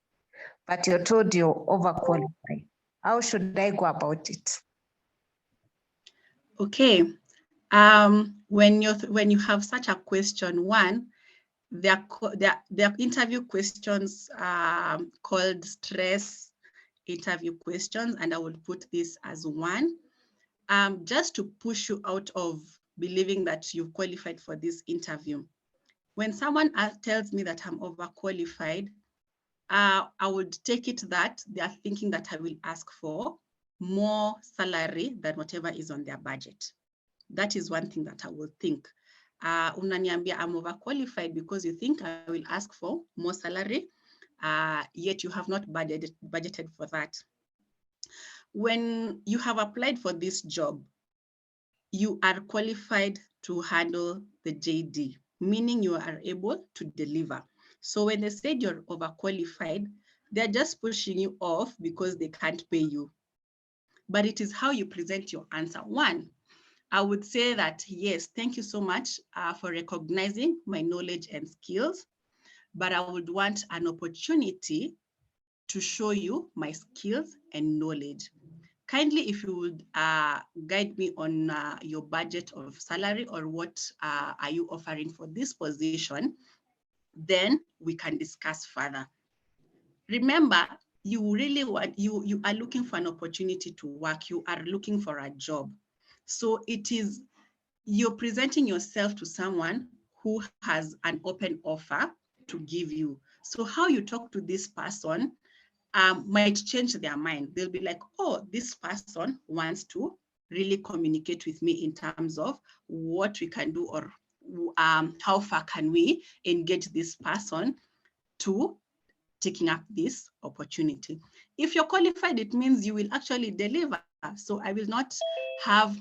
but you're told you're overqualified. How should I go about it? Okay. When you have such a question, one, there are interview questions called stress, interview questions, and I will put this as 1, just to push you out of believing that you've qualified for this interview. When someone tells me that I'm overqualified, I would take it that they are thinking that I will ask for more salary than whatever is on their budget. That is one thing that I will think. Unaniambia, I'm overqualified because you think I will ask for more salary, yet you have not budgeted for that. When you have applied for this job, you are qualified to handle the JD, meaning you are able to deliver. So when they said you're overqualified, they're just pushing you off because they can't pay you. But it is how you present your answer. 1, I would say that, yes, thank you so much for recognizing my knowledge and skills, but I would want an opportunity to show you my skills and knowledge. Kindly, if you would guide me on your budget of salary, or what are you offering for this position, then we can discuss further. Remember, you really want, you are looking for an opportunity to work, you are looking for a job. So it is, you're presenting yourself to someone who has an open offer to give you. So how you talk to this person might change their mind. They'll be like, oh, this person wants to really communicate with me in terms of what we can do, or how far can we engage this person to taking up this opportunity. If you're qualified, it means you will actually deliver. So I will not have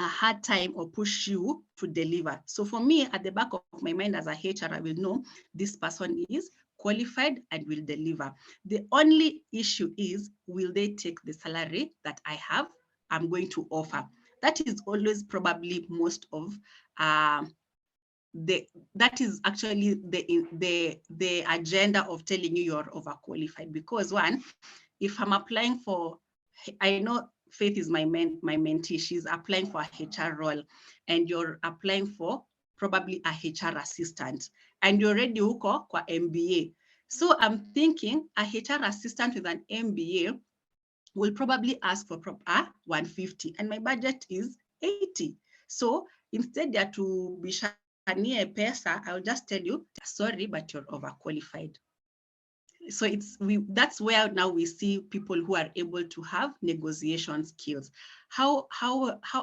a hard time or push you to deliver. So for me, at the back of my mind as a HR, I will know this person is qualified and will deliver. The only issue is, will they take the salary that I'm going to offer? That is always probably most of that is actually the agenda of telling you you're overqualified. Because 1, if I'm applying for, I know Faith is my mentee, she's applying for a HR role, and you're applying for probably a HR assistant, and you're already uko kwa MBA. So I'm thinking a HR assistant with an MBA will probably ask for 150, and my budget is 80. So instead there to be shania pesa, I'll just tell you, sorry, but you're overqualified. So that's where now we see people who are able to have negotiation skills. How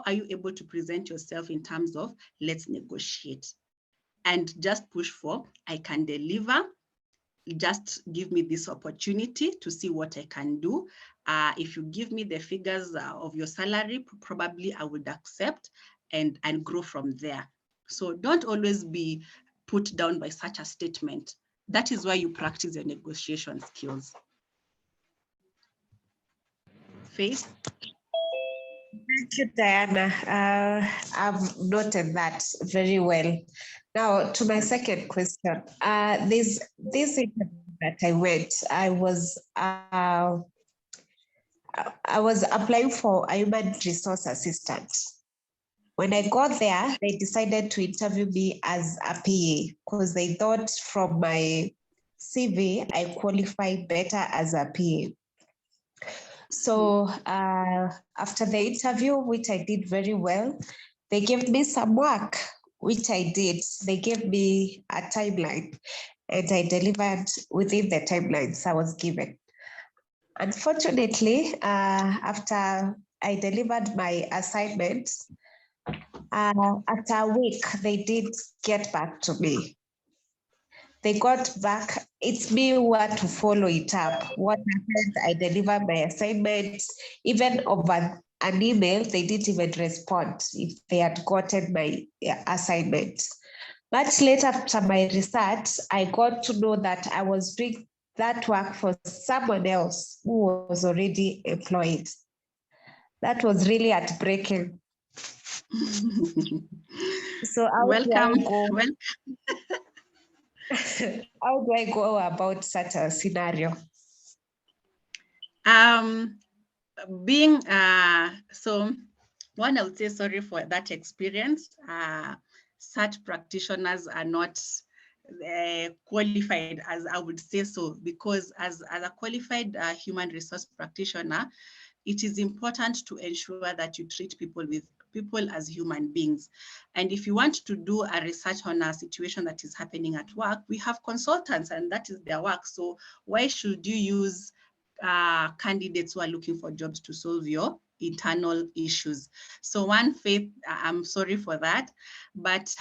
are you able to present yourself in terms of, let's negotiate, and just push for, I can deliver, just give me this opportunity to see what I can do. If you give me the figures of your salary, probably I would accept and grow from there. So don't always be put down by such a statement. That is why you practice your negotiation skills. Faith? Thank you, Diana. I've noted that very well. Now, to my second question, this interview that I went, I was applying for a human resource assistant. When I got there, they decided to interview me as a PA because they thought from my CV, I qualified better as a PA. So after the interview, which I did very well, they gave me some work, which I did. They gave me a timeline, and I delivered within the timelines I was given. Unfortunately, after I delivered my assignment, after a week, they did get back to me. They got back. It's me who had to follow it up. What happened? I delivered my assignments. Even over an email, they didn't even respond if they had gotten my assignment. Much later, after my research, I got to know that I was doing that work for someone else who was already employed. That was really heartbreaking. So welcome. How do I go about such a scenario? So one, I would say sorry for that experience. Such practitioners are not qualified, as I would say so, because as a qualified human resource practitioner, it is important to ensure that you treat people as human beings. And if you want to do a research on a situation that is happening at work, we have consultants and that is their work. So why should you use candidates who are looking for jobs to solve your internal issues? So one, Faith, I'm sorry for that, but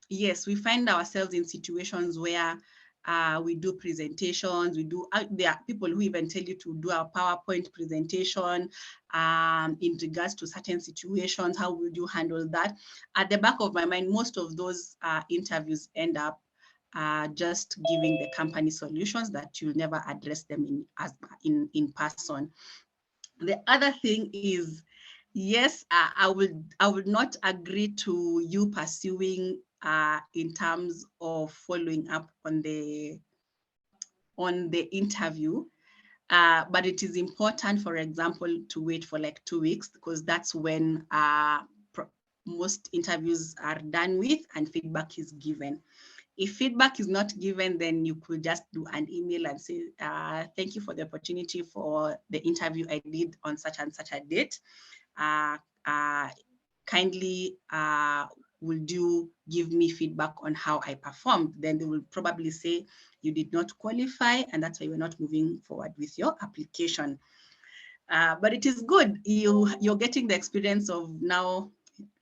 yes, we find ourselves in situations where we do presentations, there are people who even tell you to do a PowerPoint presentation in regards to certain situations. How would you handle that? At the back of my mind, most of those interviews end up just giving the company solutions that you'll never address them in person. The other thing is, yes, I would not agree to you pursuing in terms of following up on the interview. But it is important, for example, to wait for like 2 weeks, because that's when most interviews are done with and feedback is given. If feedback is not given, then you could just do an email and say, thank you for the opportunity for the interview I did on such and such a date. Kindly, would you give me feedback on how I performed? Then they will probably say you did not qualify and that's why we're not moving forward with your application. But it is good. You're getting the experience of now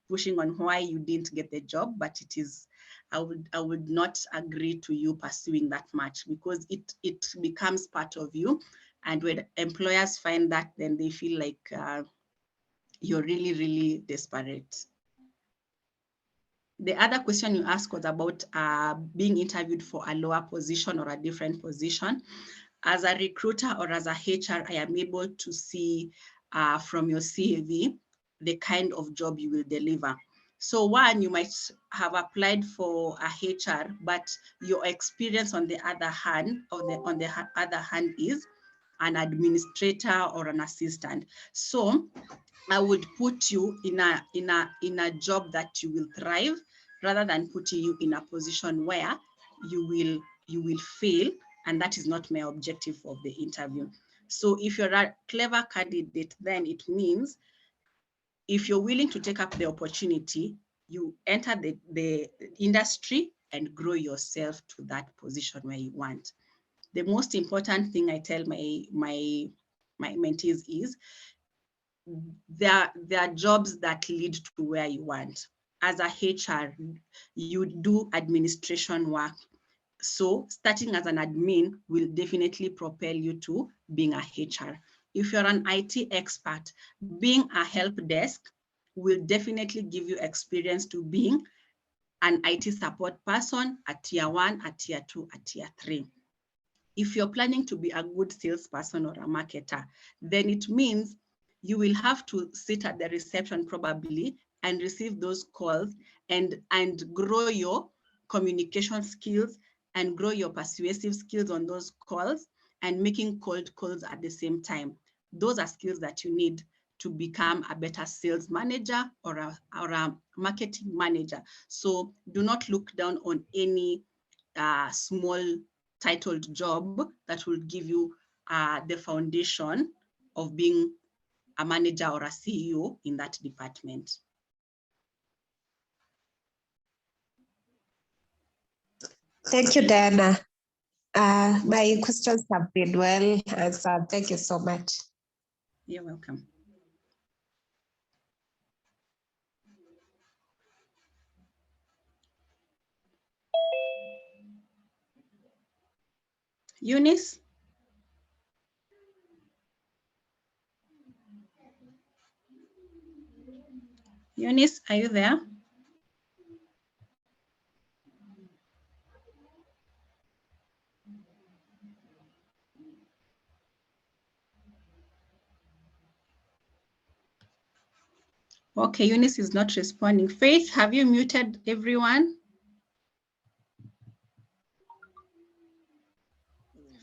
pushing on why you didn't get the job, but it is, I would not agree to you pursuing that much, because it becomes part of you. And when employers find that, then they feel like you're really, really desperate. The other question you asked was about being interviewed for a lower position or a different position. As a recruiter or as a HR, I am able to see from your CV the kind of job you will deliver. So one, you might have applied for a HR, but your experience on the other hand, is an administrator or an assistant. So I would put you in a job that you will thrive, rather than putting you in a position where you will fail, and that is not my objective of the interview. So if you're a clever candidate, then it means if you're willing to take up the opportunity, you enter the industry and grow yourself to that position where you want. The most important thing I tell my mentees is there are jobs that lead to where you want. As a HR, you do administration work. So starting as an admin will definitely propel you to being a HR. If you're an IT expert, being a help desk will definitely give you experience to being an IT support person at tier 1, at tier 2, at tier 3. If you're planning to be a good salesperson or a marketer, then it means you will have to sit at the reception probably and receive those calls and grow your communication skills and grow your persuasive skills on those calls and making cold calls at the same time. Those are skills that you need to become a better sales manager or a marketing manager. So do not look down on any small titled job that will give you the foundation of being a manager or a CEO in that department. Thank you, Diana. My questions have been well answered. Thank you so much. You're welcome. Eunice? Eunice, are you there? Okay, Eunice is not responding. Faith, have you muted everyone?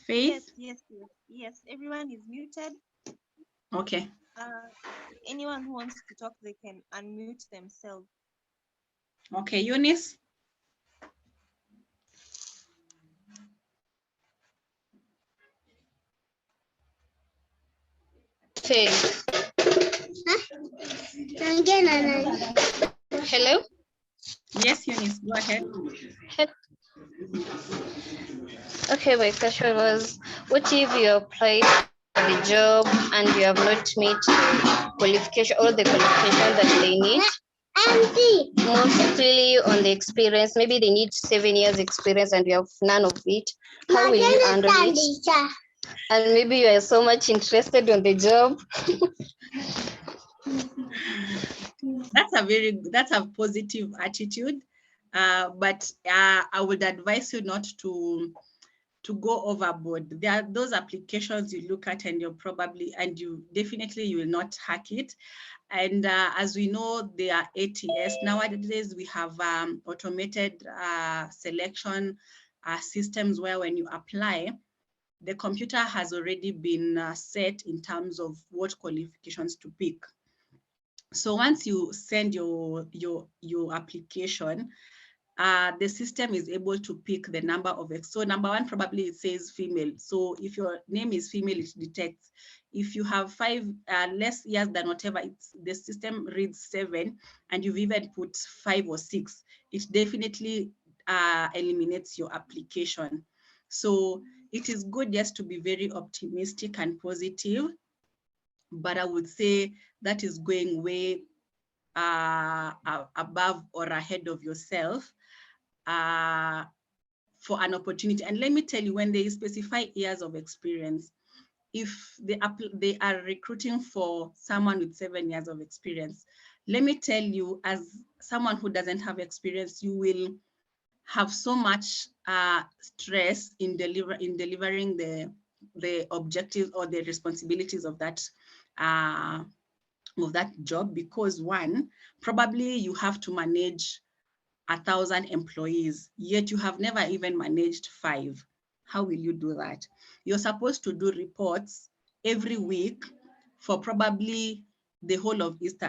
Faith? Yes, everyone is muted. Okay. Anyone who wants to talk, they can unmute themselves. Okay, Eunice? Faith. Hello? Yes, Eunice, go ahead. Okay, my question was, what if you applied for the job and you have not met the qualification or the qualification that they need? Mostly on the experience, maybe they need 7 years experience and you have none of it. How will you handle it? And maybe you are so much interested in the job. That's a positive attitude. But I would advise you not to go overboard. There are those applications you look at and you definitely will not hack it. And as we know, there are ATS. Nowadays, we have automated selection systems where when you apply, the computer has already been set in terms of what qualifications to pick. So once you send your application, the system is able to pick the number of so number one, probably it says female. So if your name is female, it detects. If you have 5 less years than whatever, the system reads 7 and you've even put 5 or 6, it definitely eliminates your application. So it is good just to be very optimistic and positive, but I would say that is going way above or ahead of yourself for an opportunity. And let me tell you, when they specify years of experience, if they are recruiting for someone with 7 years of experience, let me tell you, as someone who doesn't have experience, you will have so much stress in delivering the objectives or the responsibilities of that job, because one, probably you have to manage 1,000 employees, yet you have never even managed 5. How will you do that? You're supposed to do reports every week for probably the whole of East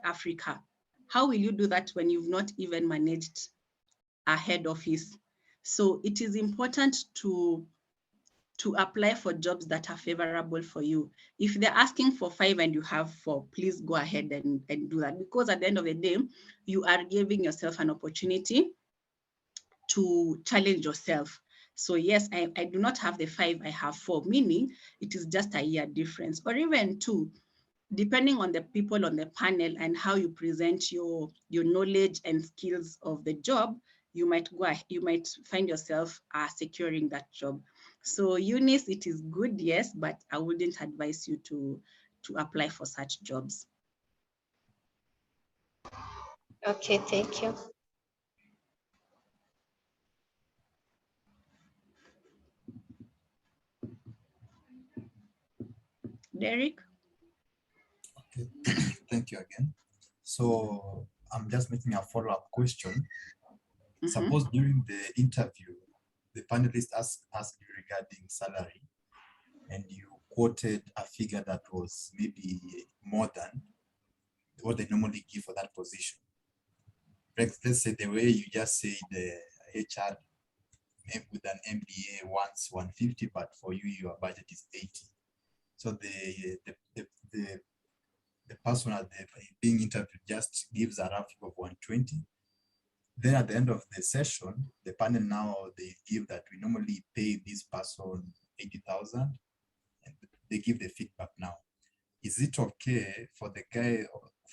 Africa. How will you do that when you've not even managed a head office? So it is important to apply for jobs that are favorable for you. If they're asking for 5 and you have 4, please go ahead and do that, because at the end of the day, you are giving yourself an opportunity to challenge yourself. So yes, I do not have the 5, I have 4, meaning it is just a year difference, or even 2, depending on the people on the panel and how you present your knowledge and skills of the job. You might find yourself securing that job. So Eunice, it is good, yes, but I wouldn't advise you to apply for such jobs. Okay, thank you. Derek? Okay, thank you again. So I'm just making a follow-up question. Suppose during the interview, the panelist asked you regarding salary, and you quoted a figure that was maybe more than what they normally give for that position. Let's say the way you just say the HR with an MBA wants 150, but for you, your budget is 80. So the person being interviewed just gives a rough figure of 120. Then at the end of the session, the panel now, they give that we normally pay this person 80,000, and they give the feedback now. Is it okay for the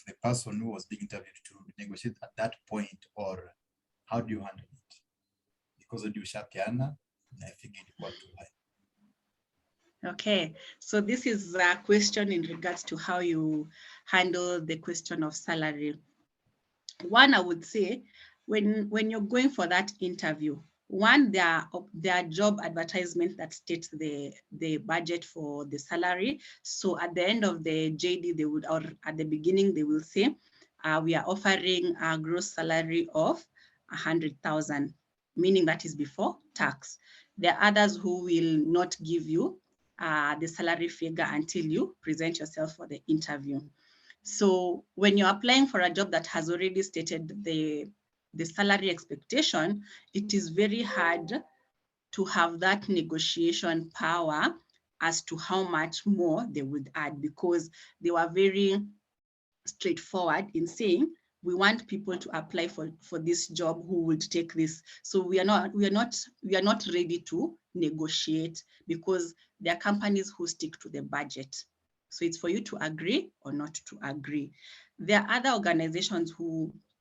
the person who was being interviewed to negotiate at that point, or how do you handle it? Because of Shakiana, I figured it was too high. Okay, so this is a question in regards to how you handle the question of salary. One, I would say, when you're going for that interview, one, there are job advertisements that state the budget for the salary. So at the end of the JD, or at the beginning, they will say, we are offering a gross salary of 100,000, meaning that is before tax. There are others who will not give you the salary figure until you present yourself for the interview. So when you're applying for a job that has already stated the salary expectation, it is very hard to have that negotiation power as to how much more they would add, because they were very straightforward in saying, we want people to apply for this job who would take this. So we are not ready to negotiate, because there are companies who stick to the budget. So it's for you to agree or not to agree. There are other organizations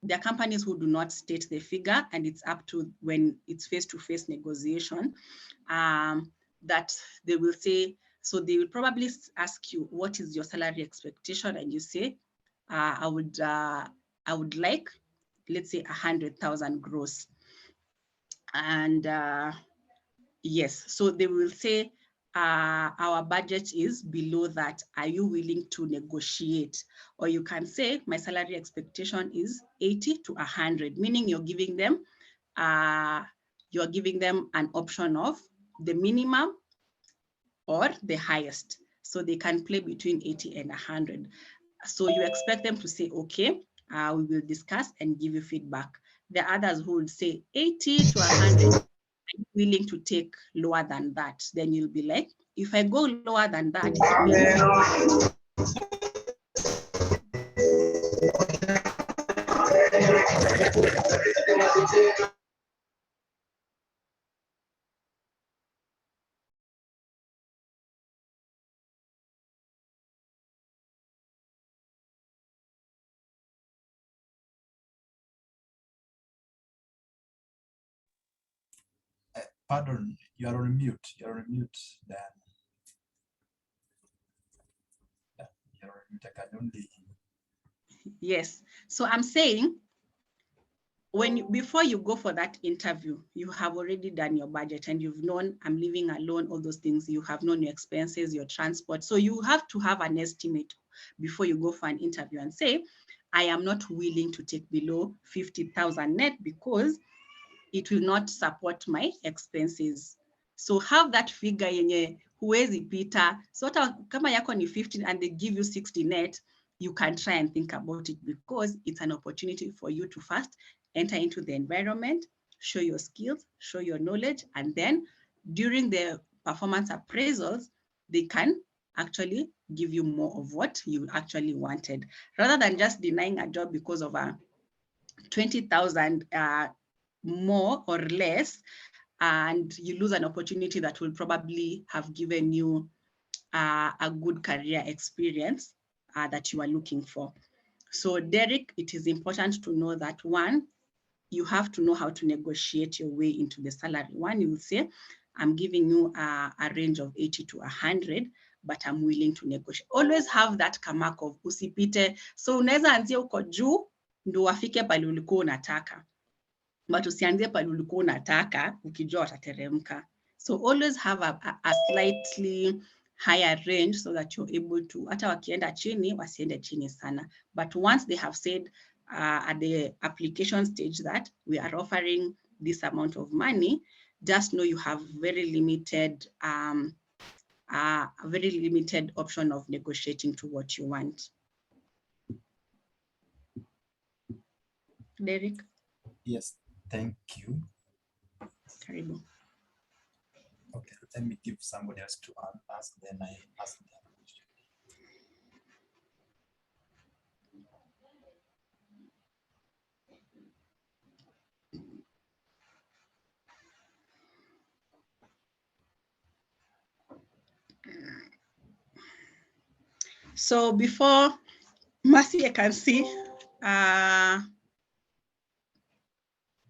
there are companies who do not state the figure, and it's up to, when it's face-to-face negotiation, that they will say, so they will probably ask you, what is your salary expectation? And you say, I would like, let's say, 100,000 gross. And yes, so they will say, our budget is below that. Are you willing to negotiate? Or you can say, my salary expectation is 80 to 100, meaning you're giving them an option of the minimum or the highest. So they can play between 80 and 100. So you expect them to say, okay, we will discuss and give you feedback. There are others who would say 80 to 100, I'm willing to take lower than that. Then you'll be like, if I go lower than that, Pardon, you are on mute. You're on mute, Dan. You're on mute. I can only. yes. So I'm saying, before you go for that interview, you have already done your budget and you've known, I'm living alone, all those things. You have known your expenses, your transport. So you have to have an estimate before you go for an interview and say, I am not willing to take below 50,000 net because it will not support my expenses. So have that figure yenye huwezi pita. So kama yako ni 50 and they give you 60 net, you can try and think about it, because it's an opportunity for you to first enter into the environment, show your skills, show your knowledge, and then during the performance appraisals, they can actually give you more of what you actually wanted, rather than just denying a job because of a 20,000 more or less, and you lose an opportunity that will probably have given you a good career experience that you are looking for. So Derek, it is important to know that, one, you have to know how to negotiate your way into the salary. One, you will say, I'm giving you a range of 80 to 100, but I'm willing to negotiate. Always have that kamak of usipite. So unaweza anzia uko juu ndo wafike pale ulikuwa unataka, but usianzie pale ulikuwa unataka ukijua watateremka. So always have a slightly higher range so that you're able to, hata wakienda chini, wasiende chini sana. But once they have said at the application stage that we are offering this amount of money, just know you have very limited, a very limited option of negotiating to what you want. Derek? Yes, thank you. Karibu. Okay, let me give somebody else to ask, then I ask them. So before Mercy, I can see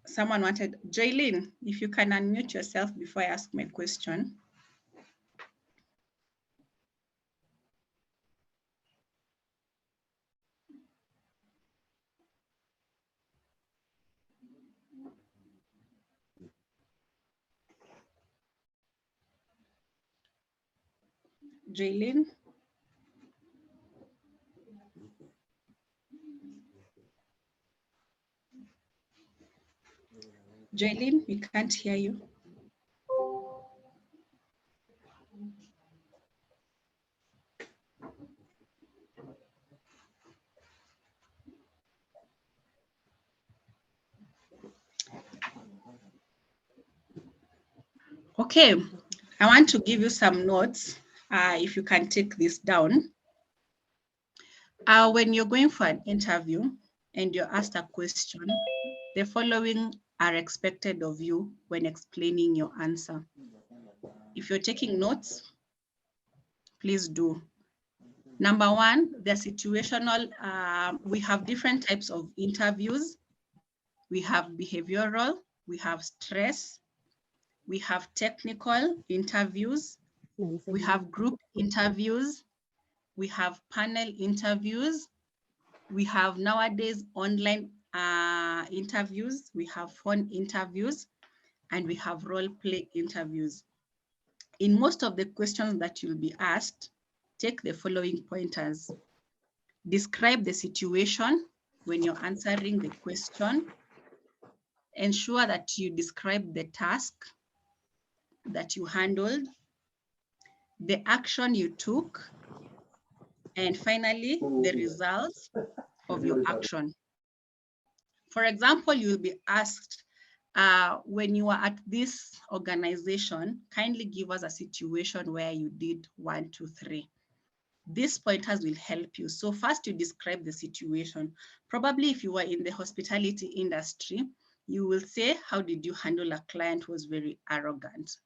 someone wanted, Jaylin, if you can unmute yourself before I ask my question. Jaylin? Jaylin, we can't hear you. Okay, I want to give you some notes if you can take this down. When you're going for an interview and you're asked a question, the following are expected of you when explaining your answer. If you're taking notes, please do. Number one, the situational, we have different types of interviews. We have behavioral, we have stress, we have technical interviews, we have group interviews, we have panel interviews, we have nowadays online interviews, we have phone interviews, and we have role play interviews. In most of the questions that you'll be asked, take the following pointers. Describe the situation when you're answering the question. Ensure that you describe the task that you handled, the action you took, and finally, the results of your action. For example, you'll be asked, when you are at this organization, kindly give us a situation where you did 1, 2, 3. These pointers will help you. So first you describe the situation. Probably if you were in the hospitality industry, you will say, how did you handle a client who was very arrogant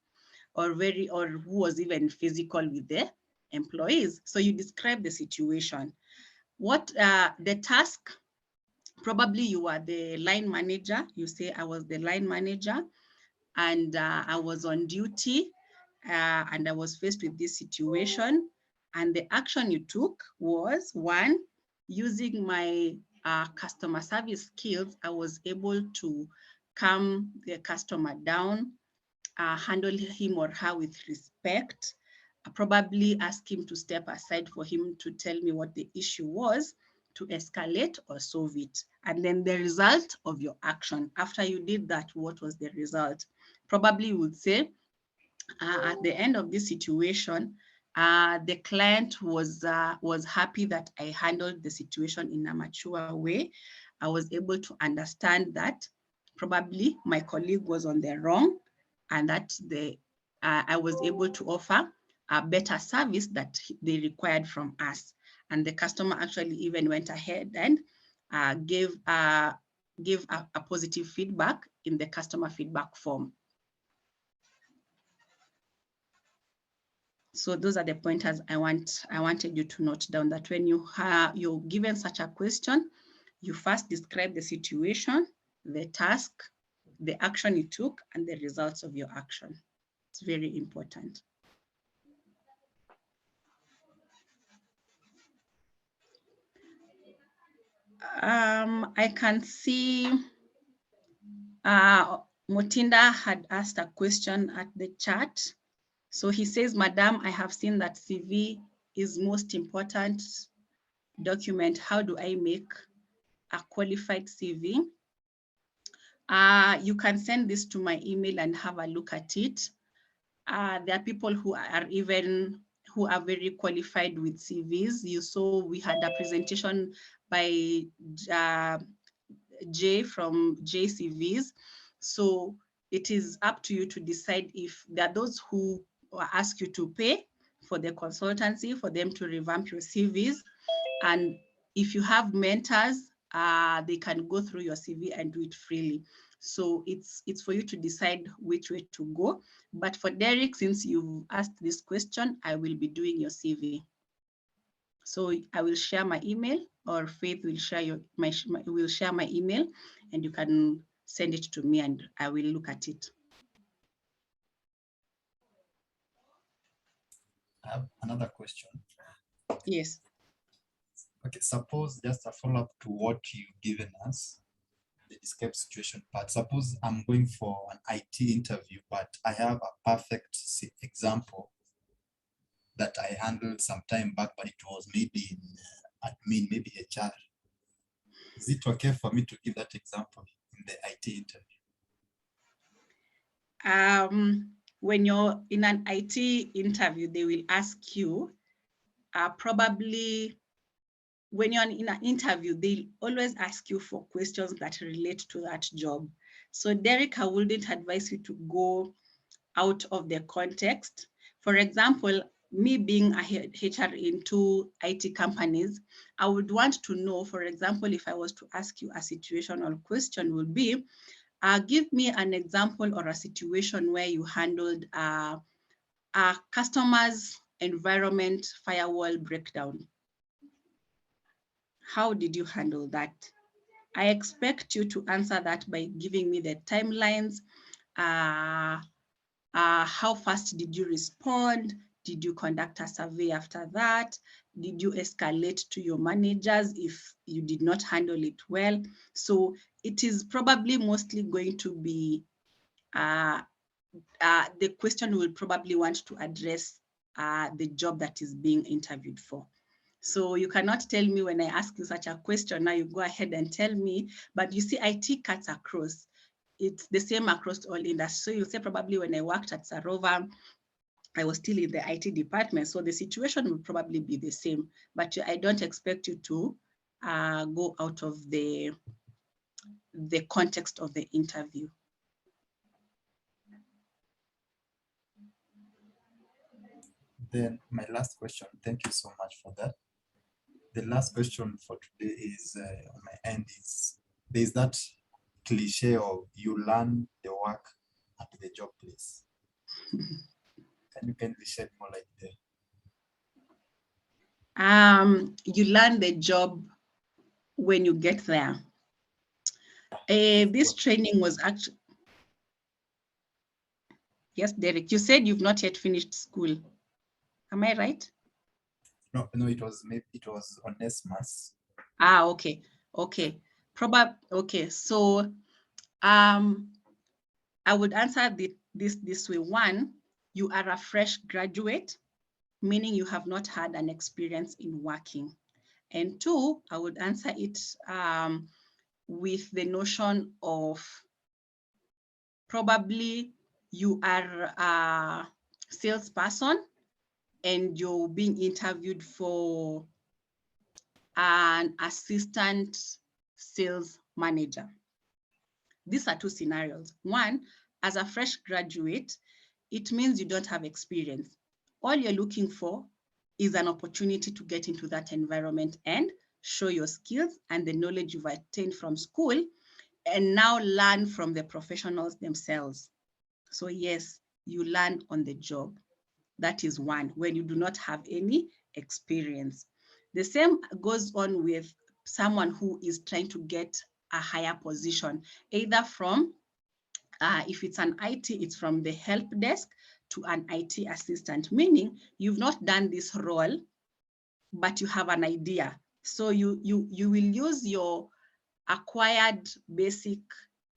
or who was even physical with the employees? So you describe the situation. What the task, probably you are the line manager. You say, I was the line manager and I was on duty and I was faced with this situation. And the action you took was, one, using my customer service skills, I was able to calm the customer down, handle him or her with respect, probably ask him to step aside for him to tell me what the issue was, to escalate or solve it. And then the result of your action. After you did that, what was the result? Probably you would say, at the end of this situation, the client was happy that I handled the situation in a mature way. I was able to understand that probably my colleague was on the wrong and that I was able to offer a better service that they required from us. And the customer actually even went ahead and gave a positive feedback in the customer feedback form. So those are the pointers I wanted you to note down, that when you're given such a question, you first describe the situation, the task, the action you took, and the results of your action. It's very important. I can see Mutinda had asked a question at the chat. So he says, Madam, I have seen that CV is most important document. How do I make a qualified CV? You can send this to my email and have a look at it. There are people who are very qualified with CVs. You saw we had a presentation by Jay from JCVs. So it is up to you to decide if there are those who ask you to pay for the consultancy for them to revamp your CVs. And if you have mentors, they can go through your CV and do it freely. So it's for you to decide which way to go. But for Derek, since you've asked this question, I will be doing your CV. So I will share my email, or Faith will share will share my email, and you can send it to me and I will look at it. I have another question. Yes. Okay, suppose just a follow-up to what you've given us, the escape situation part. Suppose I'm going for an IT interview, but I have a perfect example that I handled some time back, but it was maybe in admin, maybe HR. Is it okay for me to give that example in the IT interview? When you're in an IT interview, they will ask you, probably when you're in an interview, they'll always ask you for questions that relate to that job. So Derek, I wouldn't advise you to go out of the context. For example, me being a HR in two IT companies, I would want to know, for example, if I was to ask you a situational question would be, give me an example or a situation where you handled a customer's environment firewall breakdown. How did you handle that? I expect you to answer that by giving me the timelines. How fast did you respond? Did you conduct a survey after that? Did you escalate to your managers if you did not handle it well? So it is probably mostly going to be, the question will probably want to address the job that is being interviewed for. So you cannot tell me when I ask you such a question, now you go ahead and tell me, but you see IT cuts across. It's the same across all industries. So you'll say probably when I worked at Sarova, I was still in the IT department. So the situation will probably be the same, but I don't expect you to go out of the context of the interview. Then my last question, thank you so much for that. The last question for today is on my end is, there's that cliche of you learn the work at the job place. Can you kindly shed more light there? You learn the job when you get there. This training was actually, yes, Derek, you said you've not yet finished school. Am I right? No, it was Onesimus. Okay. Okay, so I would answer this way. One, you are a fresh graduate, meaning you have not had an experience in working. And two, I would answer it with the notion of probably you are a salesperson and you're being interviewed for an assistant sales manager. These are two scenarios. One, as a fresh graduate, it means you don't have experience. All you're looking for is an opportunity to get into that environment and show your skills and the knowledge you've attained from school and now learn from the professionals themselves. So yes, you learn on the job. That is one, when you do not have any experience. The same goes on with someone who is trying to get a higher position, either from, if it's an IT, it's from the help desk to an IT assistant, meaning you've not done this role, but you have an idea. So you will use your acquired basic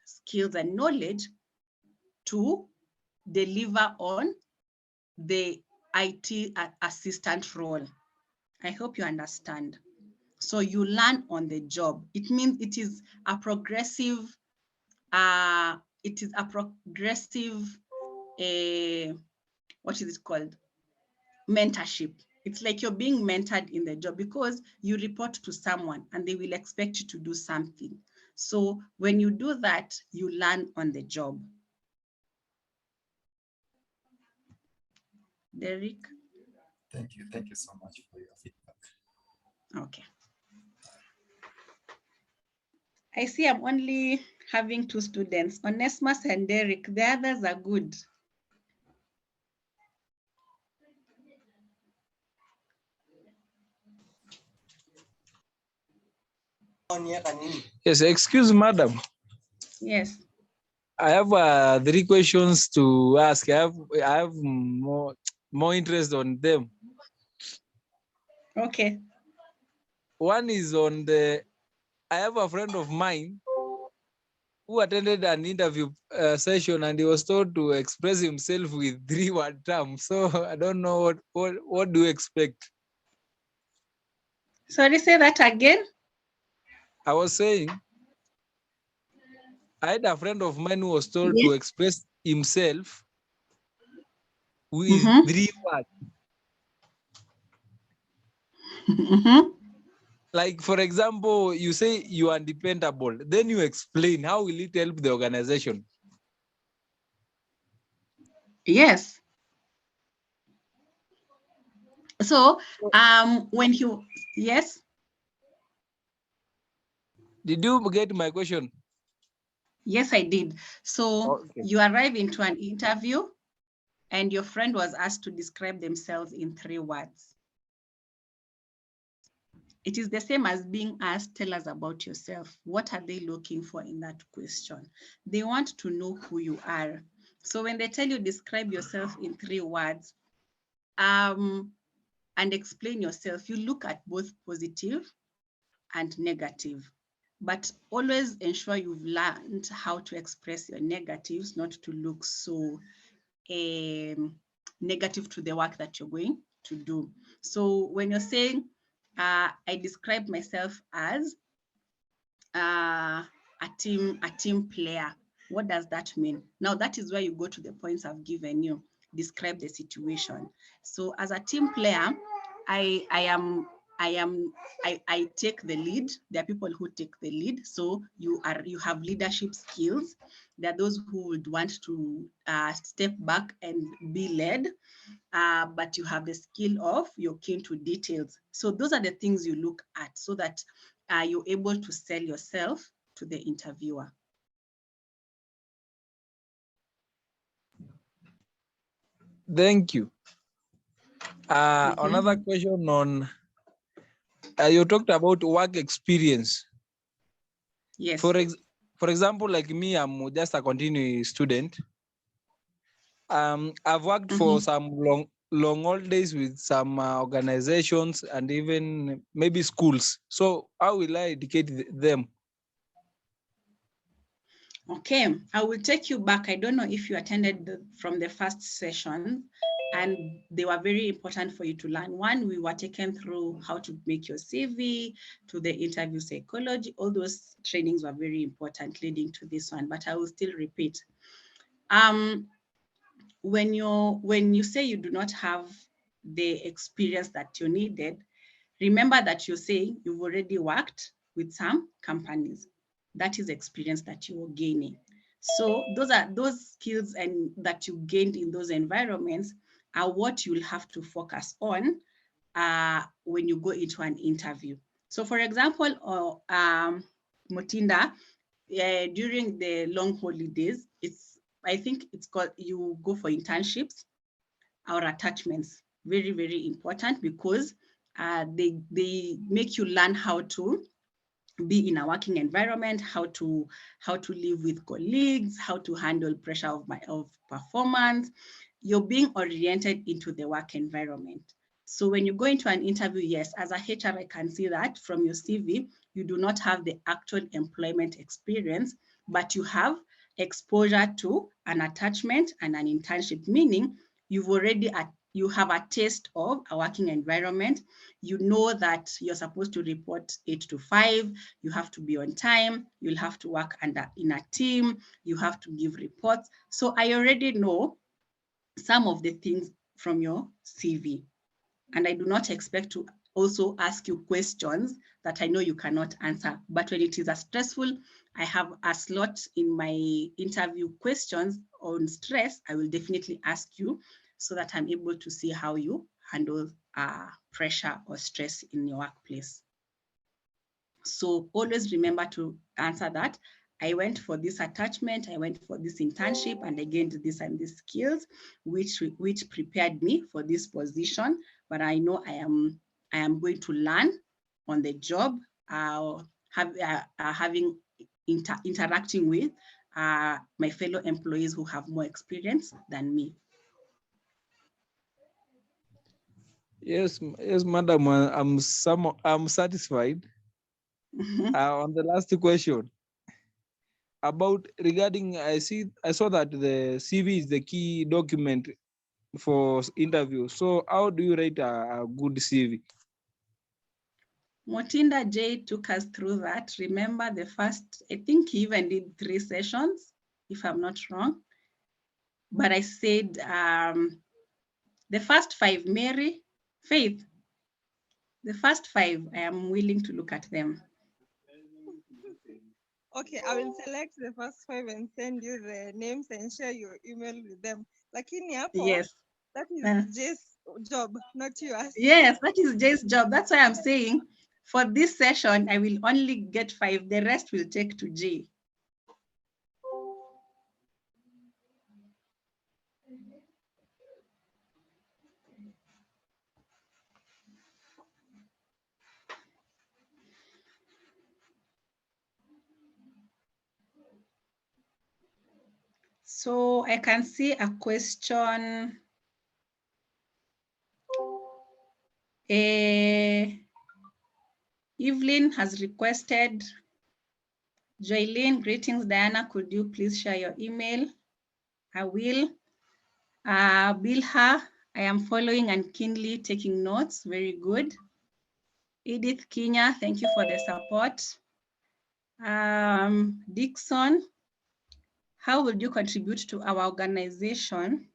skills and knowledge to deliver on the IT assistant role. I hope you understand. So you learn on the job. It means it is a progressive, what is it called? Mentorship. It's like you're being mentored in the job because you report to someone and they will expect you to do something. So when you do that, you learn on the job. Derek? Thank you so much for your feedback. Okay. I see I'm only having two students, Onesimus and Derek. The others are good. Yes, excuse madam. Yes. I have 3 questions to ask. I have more interest on them. Okay. One is on I have a friend of mine who attended an interview session and he was told to express himself with 3-word terms. So I don't know what do you expect? Sorry, say that again. I was saying, I had a friend of mine who was told to express himself with 3 words. Like, for example, you say you are dependable, then you explain how will it help the organization? Yes. So when you, yes? Did you get my question? Yes, I did. So Okay. you arrive into an interview and your friend was asked to describe themselves in 3 words. It is the same as being asked, tell us about yourself. What are they looking for in that question? They want to know who you are. So when they tell you describe yourself in 3 words and explain yourself, you look at both positive and negative. But always ensure you've learned how to express your negatives, not to look so negative to the work that you're going to do. So when you're saying, I describe myself as a team player, what does that mean? Now that is where you go to the points I've given you. Describe the situation. So as a team player, I take the lead. There are people who take the lead. So you have leadership skills. There are those who would want to step back and be led, but you have the skill of you're keen to details. So those are the things you look at so that you're able to sell yourself to the interviewer. Thank you. Another question on, you talked about work experience. Yes. For example, like me, I'm just a continuing student. I've worked for some long holidays with some organizations and even maybe schools. So how will I educate them? Okay, I will take you back. I don't know if you attended from the first session, and they were very important for you to learn. One, we were taken through how to make your CV, to the interview psychology. All those trainings were very important leading to this one, but I will still repeat. When you say you do not have the experience that you needed, remember that you're saying you've already worked with some companies. That is experience that you are gaining. So those skills and that you gained in those environments are what you'll have to focus on when you go into an interview. So for example, Mutinda, during the long holidays, I think it's called, you go for internships or attachments. Very, very important because they make you learn how to be in a working environment, how to live with colleagues, how to handle pressure of performance. You're being oriented into the work environment. So when you go into an interview, yes, as a HR, I can see that from your CV, you do not have the actual employment experience, but you have exposure to an attachment and an internship, meaning you have a taste of a working environment. You know that you're supposed to report 8 to 5. You have to be on time. You'll have to work in a team. You have to give reports. So I already know some of the things from your CV. And I do not expect to also ask you questions that I know you cannot answer. But when it is a stressful, I have a slot in my interview questions on stress, I will definitely ask you so that I'm able to see how you handle pressure or stress in your workplace. So always remember to answer that. I went for this attachment, I went for this internship, and I gained this and these skills, which prepared me for this position. But I know I am going to learn on the job, interacting with my fellow employees who have more experience than me. Yes, madam. I'm satisfied. On the last question about regarding, I saw that the CV is the key document for interview. So how do you write a good CV? Motinda J took us through that. Remember the first, I think he even did 3 sessions, if I'm not wrong. But I said the first 5, Mary, Faith, the first 5, I am willing to look at them. Okay, I will select the first 5 and send you the names and share your email with them. Lakini hapo, Yes. that is just job, not yours. Yes, that is Jay's job. That's why I'm saying for this session, I will only get 5. The rest will take to Jay. So I can see a question. Evelyn has requested, Joylene, greetings, Diana, could you please share your email? I will. Bilha, I am following and keenly taking notes, very good. Edith Kenya, thank you for the support. Dixon, how would you contribute to our organization?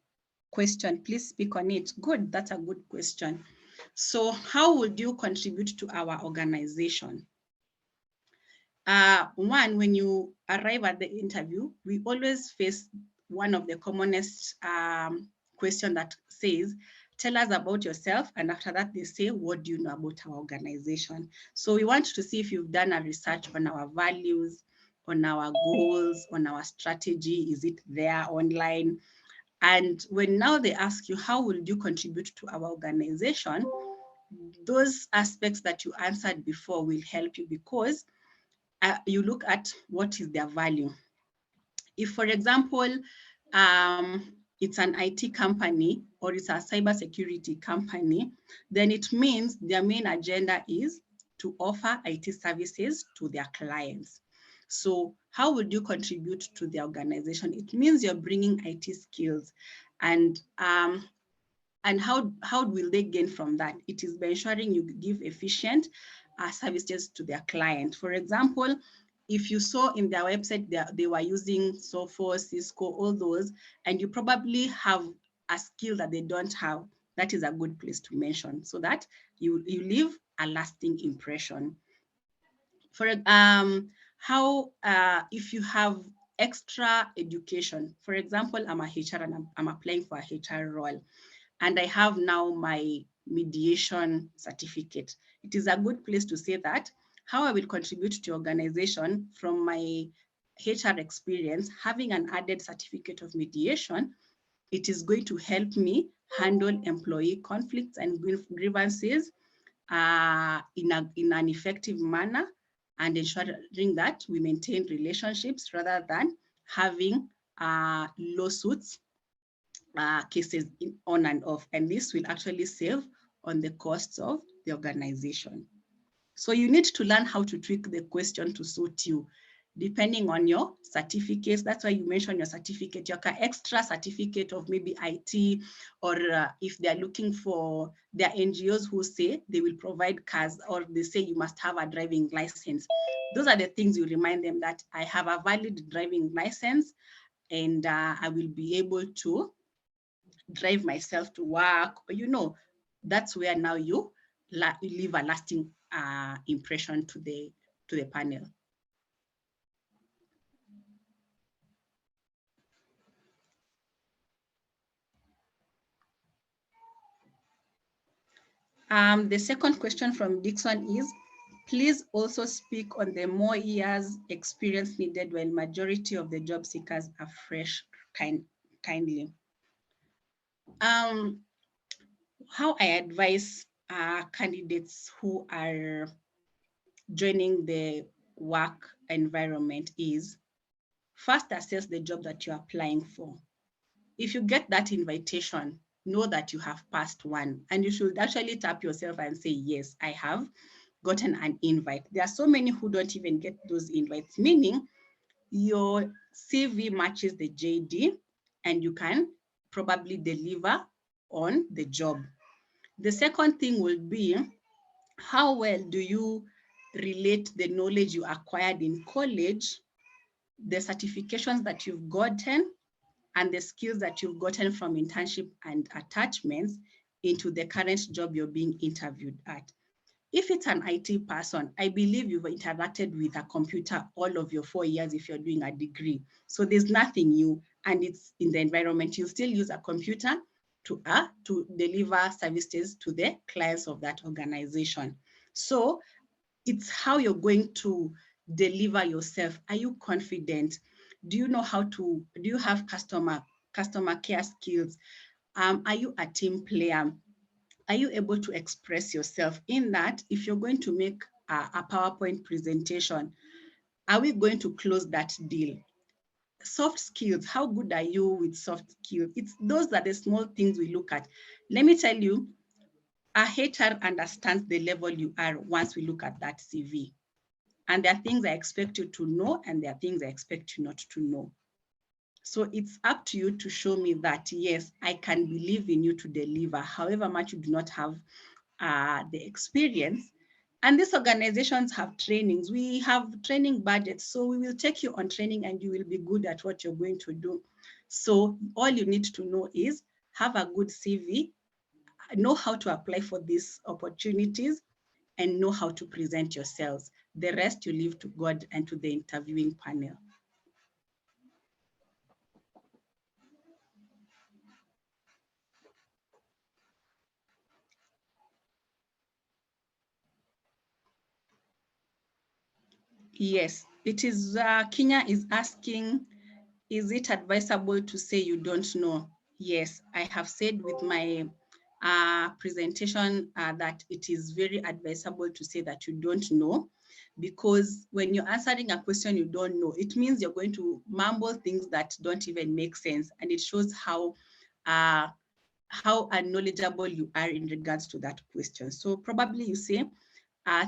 Question, please speak on it. Good, that's a good question. So how would you contribute to our organization? One, when you arrive at the interview, we always face one of the commonest question that says, tell us about yourself. And after that, they say, what do you know about our organization? So we want to see if you've done a research on our values, on our goals, on our strategy. Is it there online? And when now they ask you, how will you contribute to our organization? Those aspects that you answered before will help you, because you look at what is their value. If, for example, it's an IT company or it's a cybersecurity company, then it means their main agenda is to offer IT services to their clients. So how would you contribute to the organization? It means you're bringing IT skills, and how will they gain from that? It is by ensuring you give efficient services to their client. For example, if you saw in their website they were using Sophos, Cisco, all those, and you probably have a skill that they don't have, that is a good place to mention, so that you leave a lasting impression. For if you have extra education, for example, I'm a HR and I'm applying for a HR role, and I have now my mediation certificate. It is a good place to say that how I will contribute to your organization from my HR experience, having an added certificate of mediation, it is going to help me handle employee conflicts and grievances in an effective manner, and ensuring that we maintain relationships rather than having lawsuits cases on and off. And this will actually save on the costs of the organization. So you need to learn how to tweak the question to suit you, depending on your certificates. That's why you mention your certificate, your extra certificate of maybe IT, or if they're looking for their NGOs who say they will provide cars, or they say you must have a driving license. Those are the things you remind them that I have a valid driving license, and I will be able to drive myself to work. That's where now you leave a lasting impression to the panel. The second question from Dixon is, please also speak on the more years experience needed while majority of the job seekers are fresh, kindly. How I advise candidates who are joining the work environment is, first assess the job that you're applying for. If you get that invitation, know that you have passed one, and you should actually tap yourself and say, yes, I have gotten an invite. There are so many who don't even get those invites, meaning your CV matches the JD and you can probably deliver on the job. The second thing will be, how well do you relate the knowledge you acquired in college, the certifications that you've gotten, and the skills that you've gotten from internship and attachments into the current job you're being interviewed at. If it's an IT person, I believe you've interacted with a computer all of your 4 years if you're doing a degree. So there's nothing new, and it's in the environment. You still use a computer to deliver services to the clients of that organization. So it's how you're going to deliver yourself. Are you confident? Do you know how to, do you have customer care skills? Are you a team player? Are you able to express yourself in that? If you're going to make a PowerPoint presentation, are we going to close that deal? Soft skills, how good are you with soft skills? Those are the small things we look at. Let me tell you, a HR understands the level you are once we look at that CV. And there are things I expect you to know, and there are things I expect you not to know. So it's up to you to show me that, yes, I can believe in you to deliver, however much you do not have the experience. And these organizations have trainings. We have training budgets. So we will take you on training and you will be good at what you're going to do. So all you need to know is have a good CV, know how to apply for these opportunities, and know how to present yourselves. The rest you leave to God and to the interviewing panel. Yes, it is. Kenya is asking, is it advisable to say you don't know? Yes, I have said with my presentation that it is very advisable to say that you don't know, because when you're answering a question you don't know, it means you're going to mumble things that don't even make sense, and it shows how unknowledgeable you are in regards to that question. So probably you say,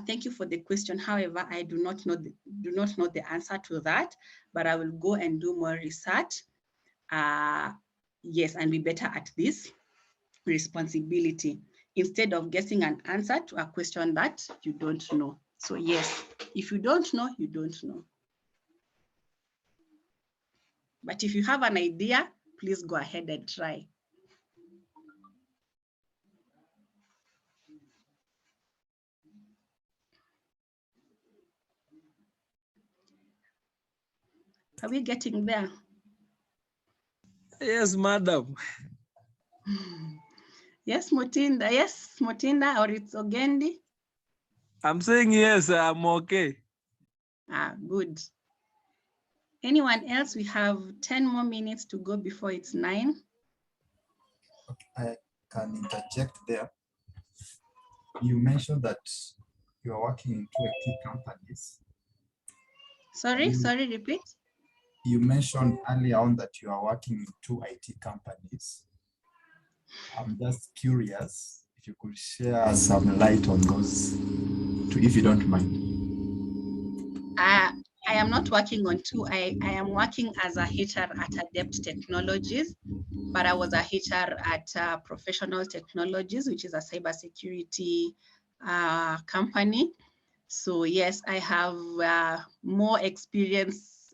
thank you for the question. However, I do not know the answer to that, but I will go and do more research. Yes, and be better at this responsibility, instead of getting an answer to a question that you don't know. So yes, if you don't know, you don't know. But if you have an idea, please go ahead and try. Are we getting there? Yes, madam. Yes, Mutinda. Yes, Mutinda, or it's Ogendi. I'm saying yes, I'm okay. Good. Anyone else? We have 10 more minutes to go before it's 9. I can interject there. You mentioned that you are working in 2 IT companies. Sorry, repeat. You mentioned earlier on that you are working in 2 IT companies. I'm just curious if you could share some light on those two, if you don't mind. I am not working on 2. I am working as a HR at Adept Technologies, but I was a HR at Professional Technologies, which is a cybersecurity company. So yes, I have more experience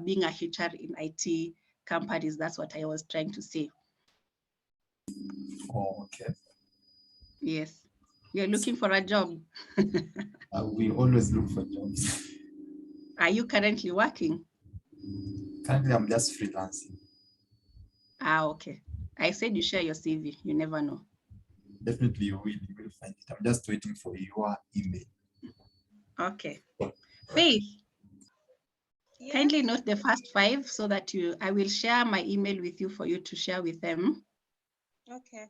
being a HR in IT companies. That's what I was trying to say. Oh, okay. Yes. You're looking for a job. We always look for jobs. Are you currently working? Currently, I'm just freelancing. Okay. I said you share your CV. You never know. Definitely, you will find it. I'm just waiting for your email. Okay. Faith, Yes. kindly note the first 5 so that I will share my email with you for you to share with them. Okay.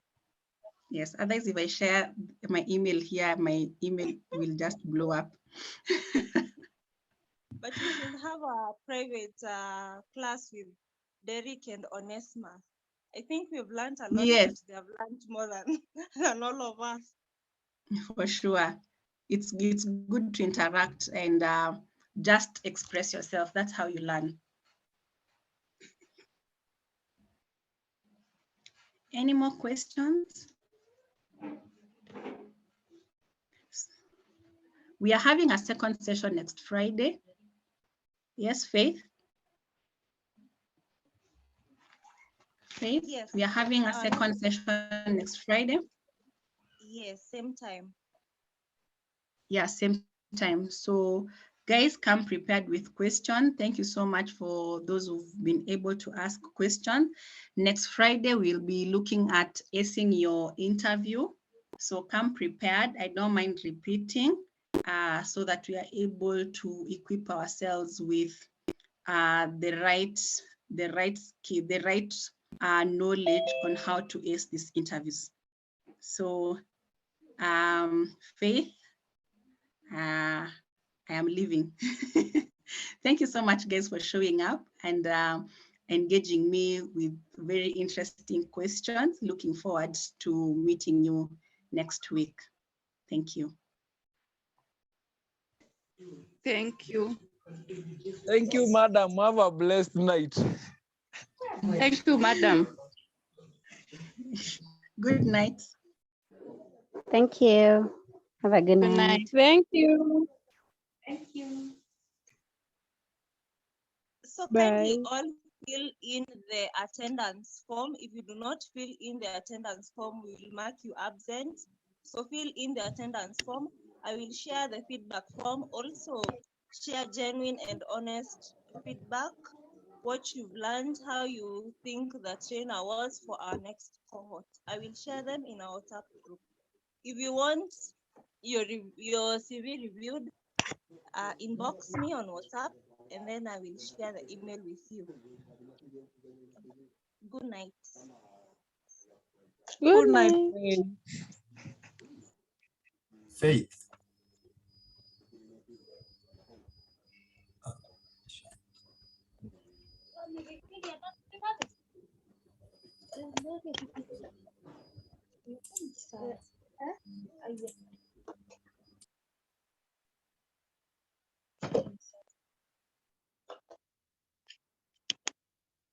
Yes, otherwise if I share my email here, my email will just blow up. But you should have a private class with Derek and Onesma. I think we've learned a lot, Yes. but they have learned more than all of us. For sure. It's good to interact and just express yourself. That's how you learn. Any more questions? We are having a second session next Friday. Yes, Faith? Faith? Yes. We are having a second session next Friday. Yes, same time. Yeah, same time. So Guys, come prepared with questions. Thank you so much for those who've been able to ask questions. Next Friday, we'll be looking at acing your interview. So come prepared. I don't mind repeating so that we are able to equip ourselves with the right knowledge on how to ace these interviews. So Faith, I am leaving. Thank you so much, guys, for showing up and engaging me with very interesting questions. Looking forward to meeting you next week. Thank you. Thank you. Thank you, madam. Have a blessed night. Thank you, madam. Good night. Thank you. Have a good Good night. night. Thank you. Thank you. So Bye. kindly all fill in the attendance form. If you do not fill in the attendance form, we will mark you absent. So fill in the attendance form. I will share the feedback form. Also share genuine and honest feedback, what you've learned, how you think the trainer was for our next cohort. I will share them in our WhatsApp group. If you want your CV reviewed, inbox me on WhatsApp and then I will share the email with you. Good night. Good night. Faith.